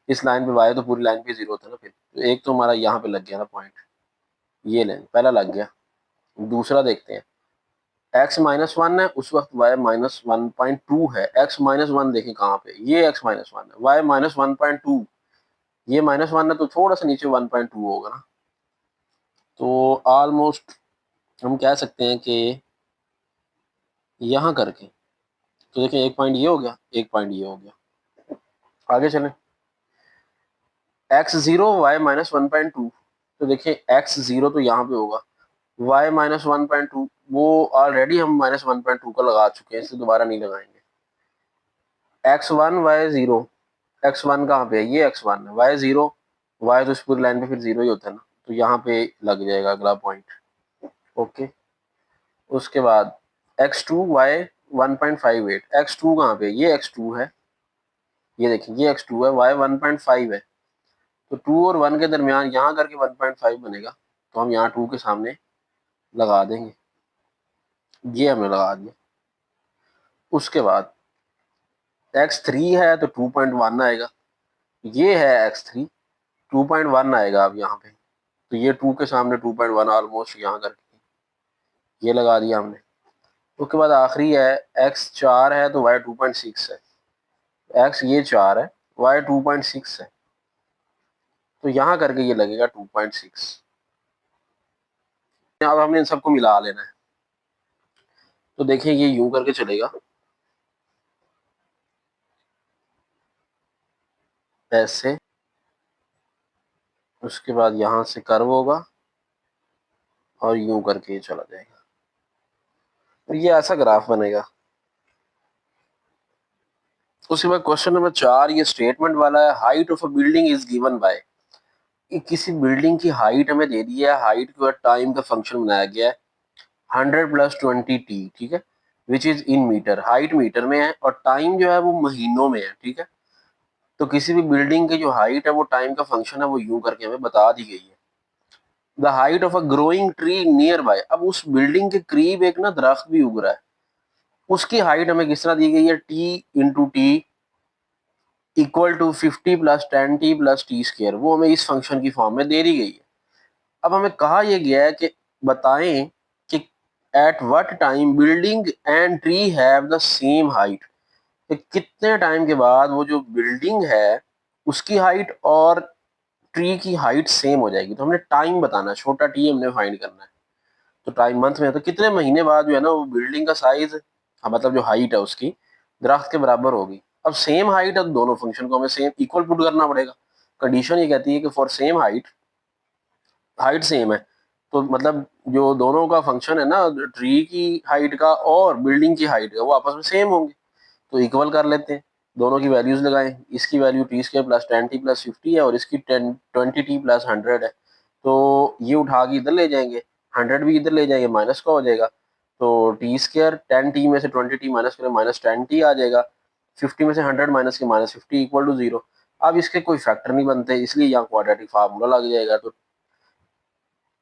इस लाइन पे y तो पूरी लाइन पे 0 था ना। फिर तो एक तो हमारा यहाँ पे लग गया ना पॉइंट, ये लें पहला लग गया। दूसरा देखते हैं x-1 है, उस वक्त y -1.2 है। x-1 देखें कहाँ पे, ये x-1 है, y -1.2, ये -1 है तो थोड़ा सा नीचे 1.2 होगा ना। तो ऑलमोस्ट हम कह सकते हैं कि यहाँ करके तो देखें एक पॉइंट ये हो गया, एक पॉइंट ये हो गया। आगे चलें x0 y -1.2, तो देखिए x0 तो यहाँ पे होगा, y -1.2 वो ऑलरेडी हम -1.2 का लगा चुके हैं, इसे दोबारा नहीं लगाएंगे। x1 y0, x1 कहाँ पे है, ये x1 है, y0 y तो इस पूरी लाइन पे फिर 0 ही होता है ना, तो यहाँ पे लग जाएगा अगला पॉइंट। ओके, उसके बाद x2 y 1.58, x2 कहाँ पे, ये x2 है, ये देखिए ये x2 है, y 1.5 है। तो 2 और 1 के दरमियान यहाँ करके 1.5 बनेगा, तो हम यहाँ 2 के सामने लगा देंगे, ये हमने लगा दिया। उसके बाद x3 है तो 2.1 आएगा, ये है x3 2.1 आएगा अब यहाँ पे, तो ये 2 के सामने 2.1 ऑलमोस्ट यहाँ करके ये लगा दिया हमने। उसके बाद आखिरी है x4 है तो y 2.6 है, x ये 4 है, y 2.6 है, तो यहाँ करके ये लगेगा 2.6। अब हमने इन सबको मिला लेना है, तो देखिए ये यूं करके चलेगा ऐसे, उसके बाद यहाँ से कर्व होगा और यूं करके ये चला जाएगा, तो ये ऐसा ग्राफ बनेगा। उसके बाद क्वेश्चन नंबर 4 ये स्टेटमेंट वाला है, height of a building is given by, किसी बिल्डिंग की हाइट हमें दे दी है, हाइट के बाद टाइम का फंक्शन बनाया गया है 100 + 20t, ठीक है, which is in meter, height meter में है और टाइम जो है वो महीनों में है, ठीक है। तो किसी भी बिल्डिंग की जो हाइट है वो टाइम का फंक्शन है, वो यूं करके हमें बता दी गई है। The height of a growing tree near by, अब उस बिल्डिंग के करीब एक ना दरख्त भी उग रहा है, उसकी हाइट हमें किस तरह दी गई है, t × t equal to 50 + 10t + t², वो हमें इस फंक्शन की फॉर्म में दे दी गई है। अब हमें कहा यह गया है कि बताएं कि at what time building and tree have the same height, कि कितने टाइम के बाद वो जो बिल्डिंग है उसकी हाइट और ट्री की हाइट सेम हो जाएगी। तो हमने टाइम बताना है, छोटा टी हमने फाइंड करना है। तो टाइम मंथ में है, तो कितने महीने बाद जो है ना वो बिल्डिंग का साइज, मतलब जो हाइट है उसकी दरख्त के बराबर होगी। अब सेम हाइट है तो दोनों फंक्शन को हमें सेम इक्वल पुट करना पड़ेगा। कंडीशन ये कहती है कि for same height, height same है तो मतलब जो दोनों का फंक्शन है ना, ट्री की हाइट का और बिल्डिंग की हाइट का, वो आपस में सेम होंगे, तो इक्वल कर लेते हैं। दोनों की वैल्यूज लगाएं, इसकी वैल्यू t² + 10t + 50 है और इसकी 20t + 100 है, तो ये उठा के इधर ले जाएंगे, 100 भी इधर ले जाएंगे, माइनस का हो जाएगा, तो t², 10t में से 20t माइनस करें -10t आ जाएगा, 50 में से 100 माइनस के -50 इक्वल टू 0। अब इसके कोई फैक्टर नहीं बनते, इसलिए यहाँ क्वाड्रेटिक फार्मूला लग जाएगा। तो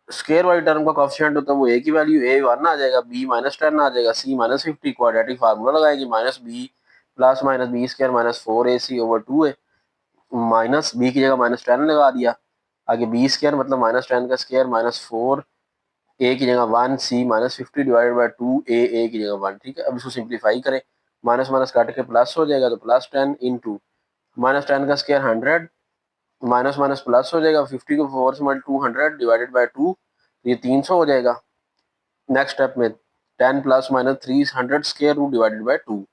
स्क्वायर वाली टर्म का कोएफिशिएंट होता है वो ए की वैल्यू a1 आ जाएगा, b -10 आ जाएगा, c -50, क्वाड्रेटिक फार्मूला लगाएंगे -b + -b² -4ac/2a, minus b की जगह -10 लगा दिया, आगे b² मतलब -10 का स्क्वायर -4, a की जगह 1, c -50 / 2, a की जगह 1, ठीक है। अब इसको सिंप्लीफाई करें, माइनस माइनस काट के प्लस हो जाएगा, तो +10 × -10 का स्क्वायर 100, माइनस माइनस प्लस हो जाएगा, 50 को 4 से मल्टी 200 / 2, ये 300 हो जाएगा। नेक्स्ट स्टेप में 10 + -300 √/2,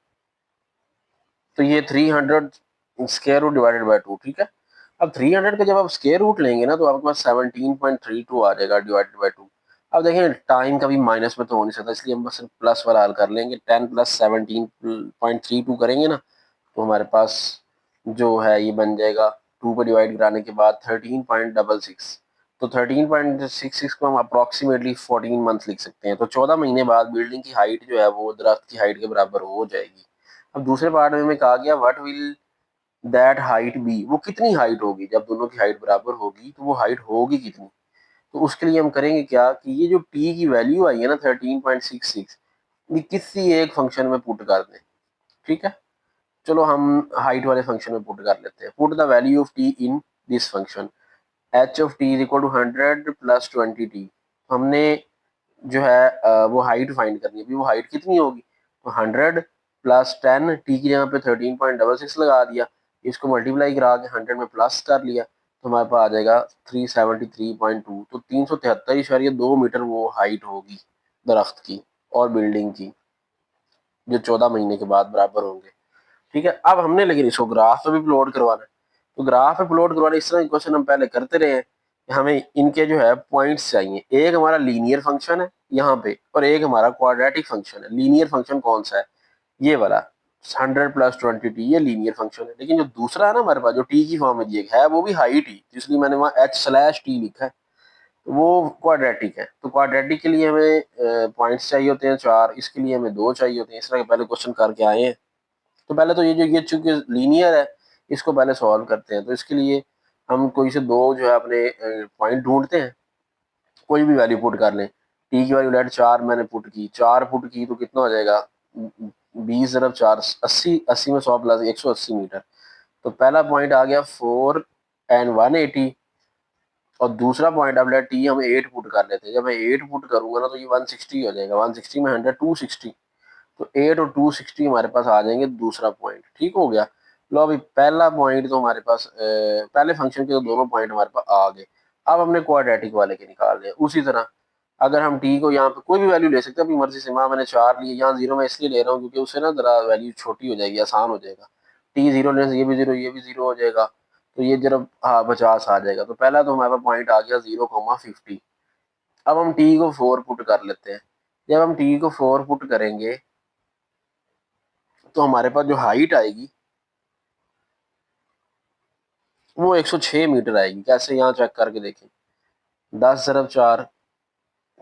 तो ये 300 √/2, ठीक है। अब 300 का जब आप स्क्वायर रूट लेंगे ना तो आपके पास 17.32 आ जाएगा /2। अब देखें टाइम कभी माइनस में तो हो नहीं सकता, इसलिए हम बस प्लस वाला हल कर लेंगे, 10 + 17.32 करेंगे ना तो हमारे पास जो है ये बन जाएगा, 2 पर डिवाइड कराने के बाद 13.66, तो 13.66 को हम अप्रॉक्सीमेटली 14 मंथ लिख सकते हैं। तो 14 महीने बाद बिल्डिंग की हाइट जो है वो दरख्त की हाइट के बराबर हो जाएगी। अब दूसरे पार्ट में हमें कहा गया what will that height be, वो कितनी हाइट होगी जब दोनों की हाइट बराबर होगी, तो वो हाइट होगी कितनी। तो उसके लिए हम करेंगे क्या कि ये जो टी की वैल्यू आई है ना 13.66, ये किसी एक फंक्शन में पुट कर दें। ठीक है, चलो हम हाइट वाले फंक्शन में पुट कर लेते हैं। Put the value of t in this function, h of t is equal to 100 plus 20 t. हमने जो है वो हाइट फाइंड करनी है। वो हाइट कितनी होगी, तो 100 प्लस 10, टी की जगह पे 13.66 लगा दिया, इसको मल्टीप्लाई करा के 100 में प्लस कर लिया, तो हमारे पास आ जाएगा 373.2। तो 373.2 मीटर वो हाइट होगी दरख्त की और बिल्डिंग की, जो 14 महीने के बाद बराबर होंगे। ठीक है, अब हमने लेकिन इसको ग्राफ पे भी प्लॉट करवाना है। तो ग्राफ पे प्लॉट करवाना, इस तरह क्वेश्चन हम पहले करते रहे हैं कि हमें इनके जो है पॉइंट्स चाहिए। एक हमारा लीनियर फंक्शन है यहाँ पे और एक हमारा क्वाड्रेटिक फंक्शन है। लीनियर फंक्शन कौन सा है, ये वाला 100 प्लस 20 टी, ये लीनियर फंक्शन है। लेकिन जो दूसरा है ना हमारे पास, जो टी की फॉर्म में दिया है, वो भी हाइट ही, इसलिए मैंने वहाँ एच स्लैश टी लिखा है, तो वो क्वाड्रेटिक है। तो क्वाड्रेटिक के लिए हमें पॉइंट्स चाहिए होते हैं 4, इसके लिए हमें 2 चाहिए होते हैं। इस तरह के पहले क्वेश्चन करके आए हैं। तो पहले तो ये चूंकि लीनियर है, इसको पहले सॉल्व करते हैं। तो इसके लिए हम कोई से 2 जो है अपने पॉइंट ढूंढते हैं, कोई भी वैल्यू पुट कर लें। टी की वैल्यू लेट 4 मैंने पुट की, 4 पुट की तो कितना हो जाएगा 20 ज़रब 4 80, 80 में 100 प्लस 180 मीटर। तो पहला पॉइंट आ गया 4 एंड 180, और दूसरा पॉइंट अब लेट टी हम 8 पुट कर लेते हैं। जब मैं 8 पुट करूंगा ना तो ये 160 हो जाएगा, 160 में 100 260, तो 8 और 260 हमारे पास आ जाएंगे दूसरा पॉइंट। ठीक हो गया। लो अभी पहला पॉइंट तो हमारे पास पहले फंक्शन के तो दोनों पॉइंट हमारे पास आ गए। अब हमने क्वाड्रेटिक वाले के निकाल लिया। उसी तरह अगर हम टी को यहाँ पे कोई भी वैल्यू ले सकते हैं अपनी मर्जी से। मैंने 4 लिए, यहाँ 0 मैं इसलिए ले रहा हूँ क्योंकि उससे ना जरा वैल्यू छोटी हो जाएगी, आसान हो जाएगा। टी 0 लेने से ये भी 0, ये भी 0 हो जाएगा, तो ये जरा हाँ 50 आ जाएगा। तो पहला तो हमारे पास पॉइंट आ गया 0,50। अब हम टी को 4 पुट कर लेते हैं। जब हम टी को 4 पुट करेंगे तो हमारे पास जो हाइट आएगी वो 106 मीटर आएगी। कैसे, यहाँ चेक करके देखें। 10 ज़रब 4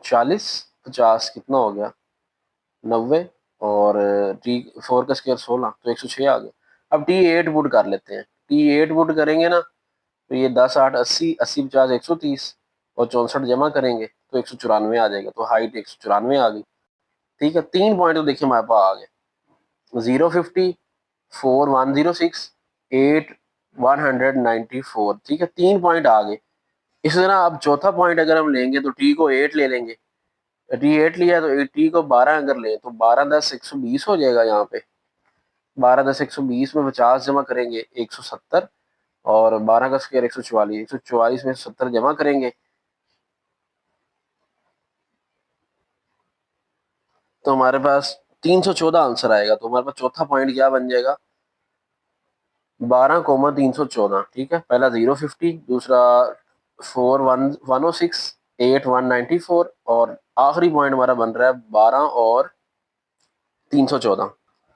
40, 50 कितना हो गया 90, और टी 4 का स्क्वायर 16, तो 106 आ गया। अब टी 8 पुट कर लेते हैं। टी 8 पुट करेंगे ना तो ये 10 8 80, 80 50 130, और 64 जमा करेंगे तो 194 आ जाएगा। तो हाइट 194 आ गई। ठीक है, 3 पॉइंट तो देखिए हमारे पास आ गए, 050, 4 106, 8 194। ठीक है, 3 पॉइंट आ गए। इसी तरह अब चौथा पॉइंट अगर हम लेंगे तो टी को 8 ले लेंगे। टी 8 लिया तो टी को 12 अगर लें तो 12 10 120 हो जाएगा। यहाँ पे 12 10 120 में 50 जमा करेंगे 170, और 12 का स्क्वायर 144, 144 में 70 जमा करेंगे तो हमारे पास 314 आंसर आएगा। तो हमारे पास चौथा पॉइंट क्या बन जाएगा, 12,314। ठीक है, पहला 050, दूसरा 4 106, 8 194, और आखिरी पॉइंट हमारा बन रहा है 12 और 314।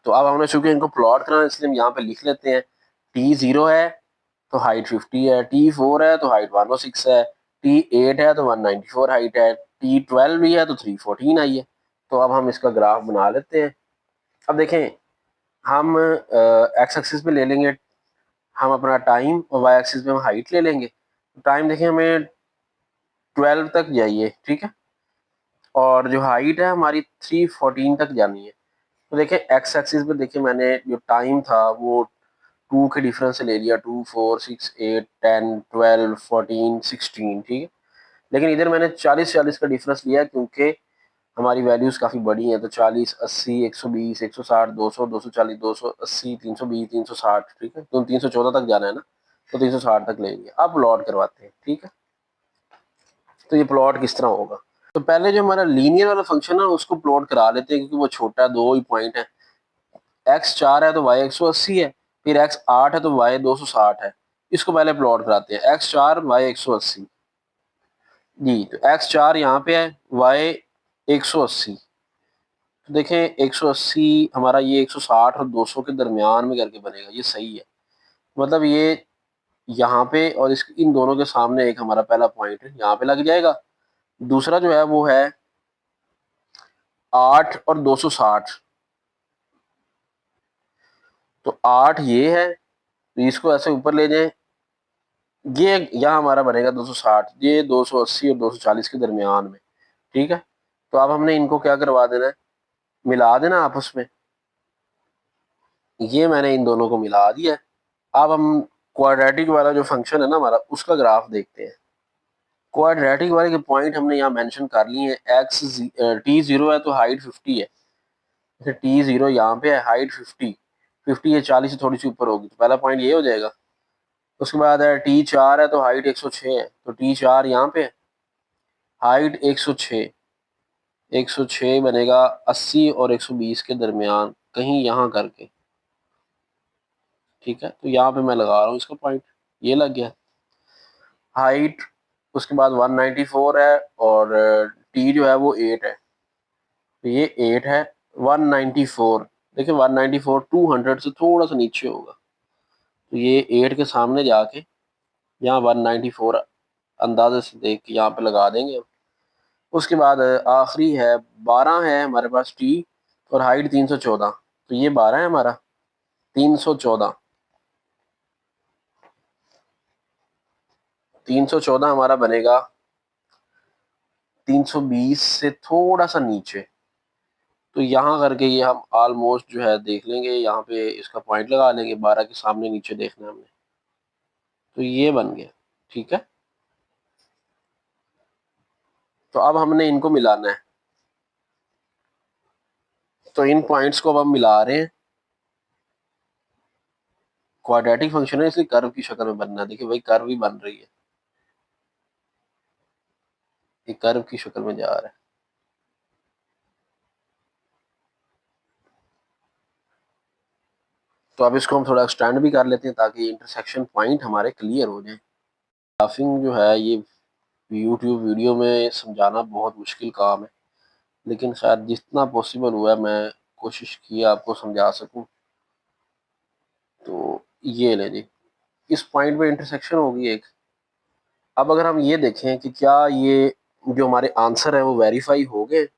तो अब हमने चूंकि इनको प्लॉट करना है इसलिए हम यहाँ पे लिख लेते हैं। टी 0 है तो हाइट 50 है, टी 4 है तो हाइट 106 है, टी 8 है तो 194 हाइट है, टी 12 भी है तो 314 आई है। तो अब हम इसका ग्राफ बना लेते हैं। अब देखें, हम एक्स एक्सिस पे ले लेंगे हम अपना टाइम, और वाई एक्सिस पे हम हाइट ले लेंगे। टाइम देखें हमें 12 तक जाइए। ठीक है, और जो हाइट है हमारी 314 तक जानी है। तो देखें एक्स एक्सिस पे देखिए मैंने जो टाइम था वो 2 के डिफरेंस से ले लिया, 2 4 6 8 10 12 14 16। ठीक है, लेकिन इधर मैंने 40 40 का डिफरेंस लिया क्योंकि हमारी वैल्यूज काफ़ी बड़ी हैं। तो 40 80 120 160 200 240 280 320 360। ठीक है, तो 314 तक जाना है ना, तो 360 तक ले लिया। अब प्लॉट करवाते हैं। ठीक है, तो ये प्लॉट किस तरह होगा, तो पहले जो हमारा लीनियर वाला फंक्शन है उसको प्लॉट करा लेते हैं क्योंकि वो छोटा है, 2 ही पॉइंट है। एक्स 4 है तो वाई 180 है, फिर एक्स 8 है तो वाई 260 है। इसको पहले प्लॉट कराते हैं, एक्स 4 वाई 180 जी। तो एक्स 4 यहाँ पे है, वाई 180। तो देखें 180 हमारा ये 160 और 200 के दरमियान में करके बनेगा, ये सही है। मतलब ये यहाँ पे और इन दोनों के सामने एक हमारा पहला पॉइंट यहाँ पे लग जाएगा। दूसरा जो है वो है 8 और 260। तो 8 ये है, तो इसको ऐसे ऊपर ले जाएं, ये यहाँ हमारा बनेगा 260, ये 280 और 240 के दरमियान में। ठीक है, तो अब हमने इनको क्या करवा देना है, मिला देना आपस में। ये मैंने इन दोनों को मिला दिया है। अब हम क्वाड्रेटिक वाला जो फंक्शन है ना हमारा, उसका ग्राफ देखते हैं। क्वाड्रेटिक वाले के पॉइंट हमने यहाँ मेंशन कर लिए हैं। t0 है तो हाइट 50 है, जैसे t0 यहाँ पे है, हाइट 50 है, 40 से थोड़ी सी ऊपर होगी, तो पहला पॉइंट ये हो जाएगा। उसके बाद है t4 है तो हाइट 106 है, तो t4 यहाँ पे है, हाइट 106 बनेगा 80 और 120 के दरमियान, कहीं यहाँ करके। ठीक है, तो यहाँ पे मैं लगा रहा हूँ इसका पॉइंट, ये लग गया। हाइट उसके बाद 194 है और टी जो है वो 8 है, तो ये 8 है। 194, देखिए 194 200 से थोड़ा सा नीचे होगा, तो ये 8 के सामने जाके यहाँ 194 अंदाजे से देख के यहाँ पे लगा देंगे। उसके बाद आखिरी है 12 है हमारे पास टी, और हाइट 314, तो ये 12 है हमारा 314। 314 हमारा बनेगा 320 से थोड़ा सा नीचे, तो यहाँ करके ये हम ऑलमोस्ट जो है देख लेंगे, यहाँ पे इसका पॉइंट लगा लेंगे, 12 के सामने नीचे देखना है हमने, तो ये बन गया। ठीक है, तो अब हमने इनको मिलाना है, तो इन पॉइंट्स को अब हम मिला रहे हैं। क्वाड्रेटिक फंक्शन है इसलिए कर्व की शक्ल में बनना है, देखिए भाई कर्व ही बन रही है, ये कर्व की शक्ल में जा रहा है। तो अब इसको हम थोड़ा एक्सटेंड भी कर लेते हैं ताकि इंटरसेक्शन पॉइंट हमारे क्लियर हो जाए। ग्राफिंग जो है ये यूट्यूब वीडियो में समझाना बहुत मुश्किल काम है, लेकिन शायद जितना पॉसिबल हुआ है मैं कोशिश की आपको समझा सकूं। तो ये ले जी, इस पॉइंट पे इंटरसेक्शन होगी एक। अब अगर हम ये देखें कि क्या ये जो हमारे आंसर है वो वेरीफाई हो गए,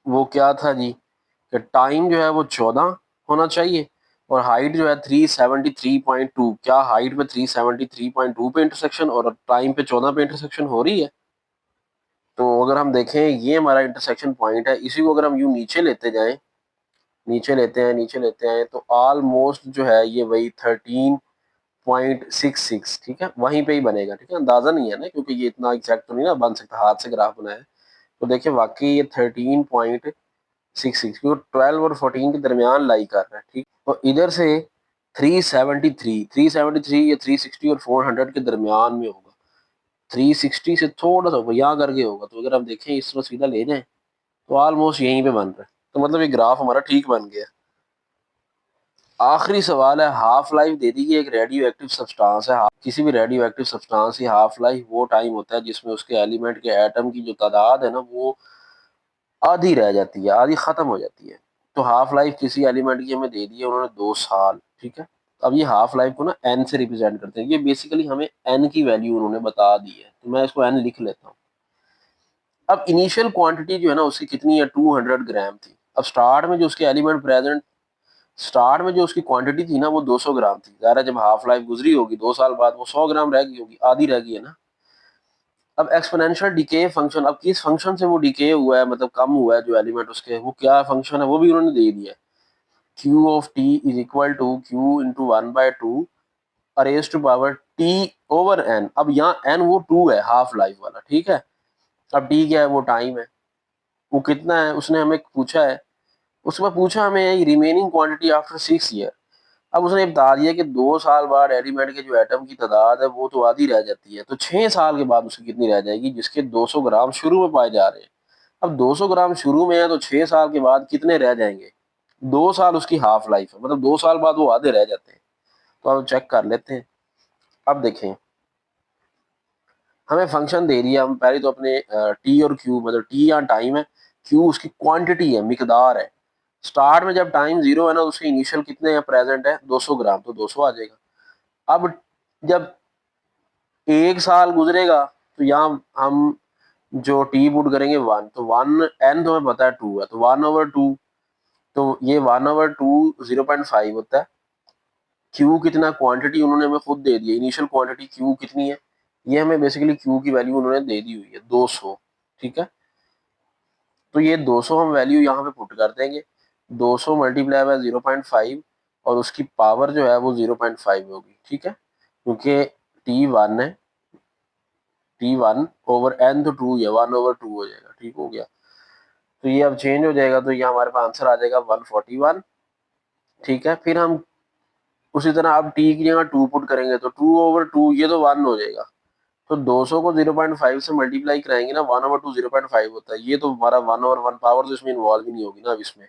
वो क्या था जी, कि टाइम जो है वो 14 होना चाहिए और हाइट जो है 373.2, क्या हाइट पे 373.2 पे इंटरसेक्शन और टाइम पे 14 पे इंटरसेक्शन हो रही है। तो अगर हम देखें ये हमारा इंटरसेक्शन पॉइंट है, इसी को अगर हम यूं नीचे लेते जाएं, नीचे लेते हैं तो ऑलमोस्ट जो है ये वही 13.66, ठीक है, वहीं पे ही बनेगा। ठीक है, अंदाजा नहीं है ना, क्योंकि ये इतना एग्जैक्ट तो नहीं ना बन सकता, हाथ से ग्राफ बनाया है। तो देखिए वाकई ये 13.66, क्योंकि 12 और 14 के दरमियान लाई कर रहा है। ठीक, तो इधर से 373 या 360 और 400 के दरमियान में होगा, 360 से थोड़ा सा यहाँ करके होगा। तो अगर हम देखें इस तरह सीधा ले जाएं तो ऑलमोस्ट यहीं पे बन रहा है, तो मतलब ये ग्राफ हमारा ठीक बन गया। आखिरी सवाल है, हाफ लाइफ दे दी है, एक रेडियो एक्टिव सब्सटेंस है, किसी भी रेडियो एक्टिव सब्सटेंस की हाफ लाइफ वो टाइम होता है जिसमें उसके एलिमेंट के एटम की जो तादाद है ना वो आधी रह जाती है, आधी खत्म हो जाती है। तो हाफ लाइफ किसी एलिमेंट की हमें दे दी है उन्होंने 2 साल। ठीक है, अब ये हाफ लाइफ को ना एन से रिप्रेजेंट करते हैं, ये बेसिकली हमें एन की वैल्यू उन्होंने बता दी है, तो मैं इसको एन लिख लेता हूँ। अब इनिशियल क्वांटिटी जो है ना उसकी कितनी है, 200 ग्राम थी। अब स्टार्ट में जो उसके एलिमेंट प्रेजेंट, स्टार्ट में जो उसकी क्वांटिटी थी ना वो 200 ग्राम थी। ज़ाहिर है जब हाफ लाइफ गुजरी होगी 2 साल बाद वो 100 ग्राम रह गई होगी, आधी रह गई है ना। अब एक्सपोनेंशियल डिके फंक्शन, अब किस फंक्शन से वो डिके हुआ है, मतलब कम हुआ है जो एलिमेंट उसके, वो क्या फंक्शन है वो भी उन्होंने दे दिया है। Q of t is equal to q into 1/2 raise to power t over n. अब यहाँ एन वो 2 है हाफ लाइफ वाला, ठीक है। अब टी क्या है, वो टाइम है, वो कितना है उसने हमें पूछा है। उसमें पूछा हमें रिमेनिंग क्वांटिटी आफ्टर 6 ईयर। अब उसने बता दिया कि 2 साल बाद एलिमेंट के जो एटम की तादाद है वो तो आधी रह जाती है, तो 6 साल के बाद उसकी कितनी रह जाएगी, जिसके 200 ग्राम शुरू में पाए जा रहे हैं। अब 200 ग्राम शुरू में है तो 6 साल के बाद कितने रह जाएंगे, 2 साल उसकी हाफ लाइफ है, मतलब 2 साल बाद वो आधे रह जाते हैं। तो अब चेक कर लेते हैं। अब देखें हमें फंक्शन दे दिया, हम पहले तो अपने टी और क्यू, मतलब टी या टाइम है, क्यू उसकी क्वांटिटी है, मिकदार है। स्टार्ट में जब टाइम 0 है ना उसके इनिशियल कितने हैं, प्रेजेंट है 200 ग्राम, तो 200 आ जाएगा। अब जब 1 साल गुजरेगा तो यहाँ हम जो टी पुट करेंगे 1, तो 1 n तो हमें पता है 2 है, तो 1/2, तो ये 1/2 0.5 होता है। क्यू कितना, क्वांटिटी उन्होंने हमें खुद दे दी है, इनिशियल क्वांटिटी क्यू कितनी है, ये हमें बेसिकली क्यू की वैल्यू उन्होंने दे दी हुई है 200, ठीक है। तो ये 200 हम वैल्यू यहाँ पे पुट कर देंगे, 200 मल्टीप्लाई बाय 0.5 और उसकी पावर जो है वो 0.5 होगी, ठीक है, क्योंकि T1 है, T1/n तो 2 है, 1/2 हो जाएगा, ठीक हो गया। तो ये अब चेंज हो जाएगा, तो ये हमारे पास आंसर आ जाएगा 141, ठीक है। फिर हम उसी तरह अब टी की जगह 2 पुट करेंगे, तो 2/2 ये तो 1 हो जाएगा, तो 200 को 0.5 से मल्टीप्लाई कराएंगे ना, 1/2 0.5 होता है, ये तो हमारा 1/1 पावर तो इसमें इन्वॉल्व ही नहीं होगी ना अब इसमें,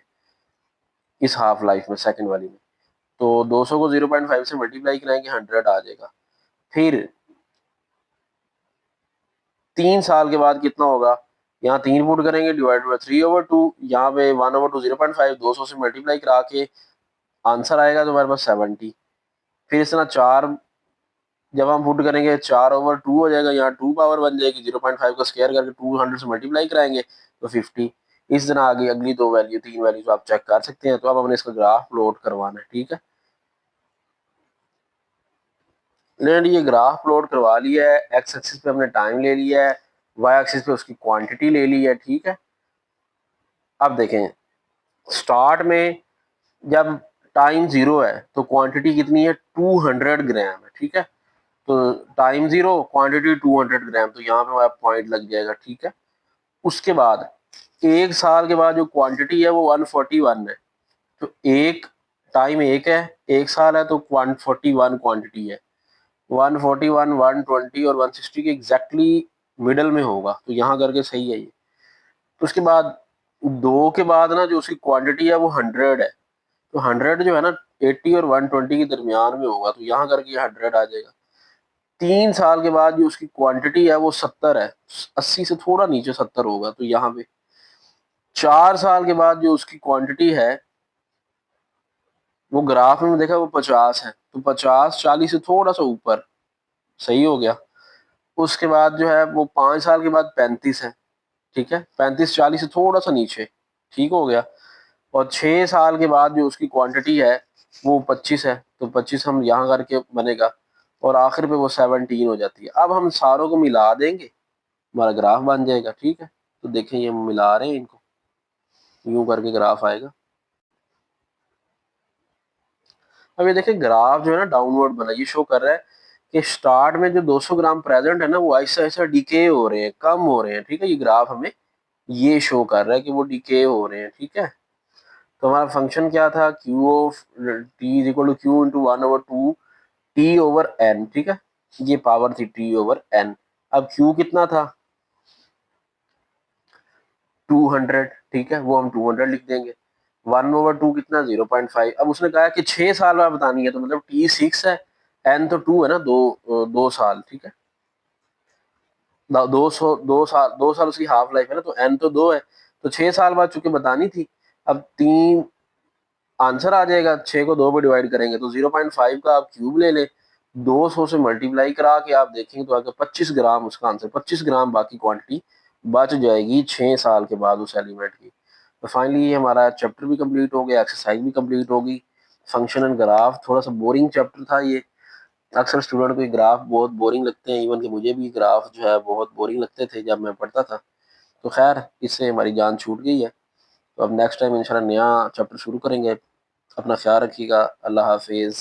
इस हाफ लाइफ में, सेकंड वाली में। तो 200 को 0.5 से मल्टीप्लाई कराएंगे, 100 आ जाएगा। फिर 3 साल के बाद कितना होगा, यहाँ 3 पुट करेंगे, डिवाइड बाय 3/2, यहाँ पे 1/2 0.5, 200 से मल्टीप्लाई करा के आंसर आएगा तो हमारे पास 70। फिर इस तरह 4 जब हम पुट करेंगे 4/2 हो जाएगा, यहाँ 2 पावर बन जाएगी, 0.5 का स्क्वायर करके 200 से मल्टीप्लाई कराएंगे तो 50। इस तरह आगे अगली 2 वैल्यू 3 वैल्यू तो आप चेक कर सकते हैं। तो अब हमने इसका ग्राफ प्लॉट करवाना है, ठीक है। लेकिन ये ग्राफ प्लॉट करवा लिया है, एक्स एक्सिस पे हमने टाइम ले लिया है, वाई एक्सिस पे उसकी क्वांटिटी ले ली है, ठीक है। अब देखें, स्टार्ट में जब टाइम 0 है तो क्वांटिटी कितनी है, 200 ग्राम है, ठीक है। तो टाइम 0, क्वांटिटी 200 ग्राम, तो यहाँ पे हमारा पॉइंट लग जाएगा, ठीक है। उसके बाद 1 साल के बाद जो क्वांटिटी है वो 141 है, तो एक टाइम 1 है, 1 साल है, तो 141 क्वांटिटी है, 141, 120 और 160 के एग्जैक्टली मिडल में होगा, तो यहाँ करके सही है ये। तो उसके बाद 2 के बाद ना जो उसकी क्वांटिटी है वो 100 है, तो 100 जो है ना 80 और 120 के दरमियान में होगा, तो यहाँ करके ये 100 आ जाएगा। 3 साल के बाद जो उसकी क्वांटिटी है वो 70 है, 80 से थोड़ा नीचे 70 होगा, तो यहाँ पे 4 साल के बाद जो उसकी क्वांटिटी है वो ग्राफ में देखा वो 50 है, तो 50 40 से थोड़ा सा ऊपर, सही हो गया। उसके बाद जो है वो 5 साल के बाद 35 है, ठीक है, 35 40 से थोड़ा सा नीचे, ठीक हो गया। और 6 साल के बाद जो उसकी क्वांटिटी है वो 25 है, तो 25 हम यहाँ करके बनेगा, और आखिर पे वो 17 हो जाती है। अब हम सारों को मिला देंगे, हमारा ग्राफ बन जाएगा, ठीक है। तो देखें ये मिला रहे हैं इनको, यूं करके ग्राफ आएगा। अब ये देखें ग्राफ जो है ना डाउनवर्ड बना, ये शो कर रहा है कि स्टार्ट में जो 200 ग्राम प्रेजेंट है ना वो ऐसा ऐसा डिके हो रहे हैं, कम हो रहे हैं, ठीक है। ये ग्राफ हमें ये शो कर रहा है कि वो डिके हो रहे हैं, ठीक है। तो हमारा फंक्शन क्या था, q of t is equal to q into 1/2 T/n, ठीक है। ये पावर थी T/n। अब क्यू कितना था, 200, ठीक है, वो हम 200 लिख देंगे। 1/2 कितना, 0.5। अब उसने कहा कि 6 साल में बतानी है, तो मतलब T6 है, n तो 2 है ना, 2 साल, ठीक है। 2 साल उसकी हाफ लाइफ है ना, तो n तो 2 है, तो 6 साल बाद चूंकि बतानी थी। अब 3 आंसर आ जाएगा, 6 को 2 पे डिवाइड करेंगे तो 0.5 का आप क्यूब ले लें, 200 से मल्टीप्लाई करा के आप देखेंगे तो आगे 25 ग्राम उसका आंसर, 25 ग्राम बाकी क्वांटिटी बच जाएगी 6 साल के बाद उस एलिमेंट की। तो फाइनली हमारा चैप्टर भी कंप्लीट हो गया, एक्सरसाइज भी कंप्लीट होगी। फंक्शन एंड ग्राफ थोड़ा सा बोरिंग चैप्टर था ये, अक्सर स्टूडेंट को ये ग्राफ बहुत बोरिंग लगते हैं, इवन कि मुझे भी ग्राफ जो है बहुत बोरिंग लगते थे जब मैं पढ़ता था। तो खैर इससे हमारी जान छूट गई है, तो अब नेक्स्ट टाइम इंशाल्लाह नया चैप्टर शुरू करेंगे। अपना ख्याल रखिएगा, अल्लाह हाफिज़।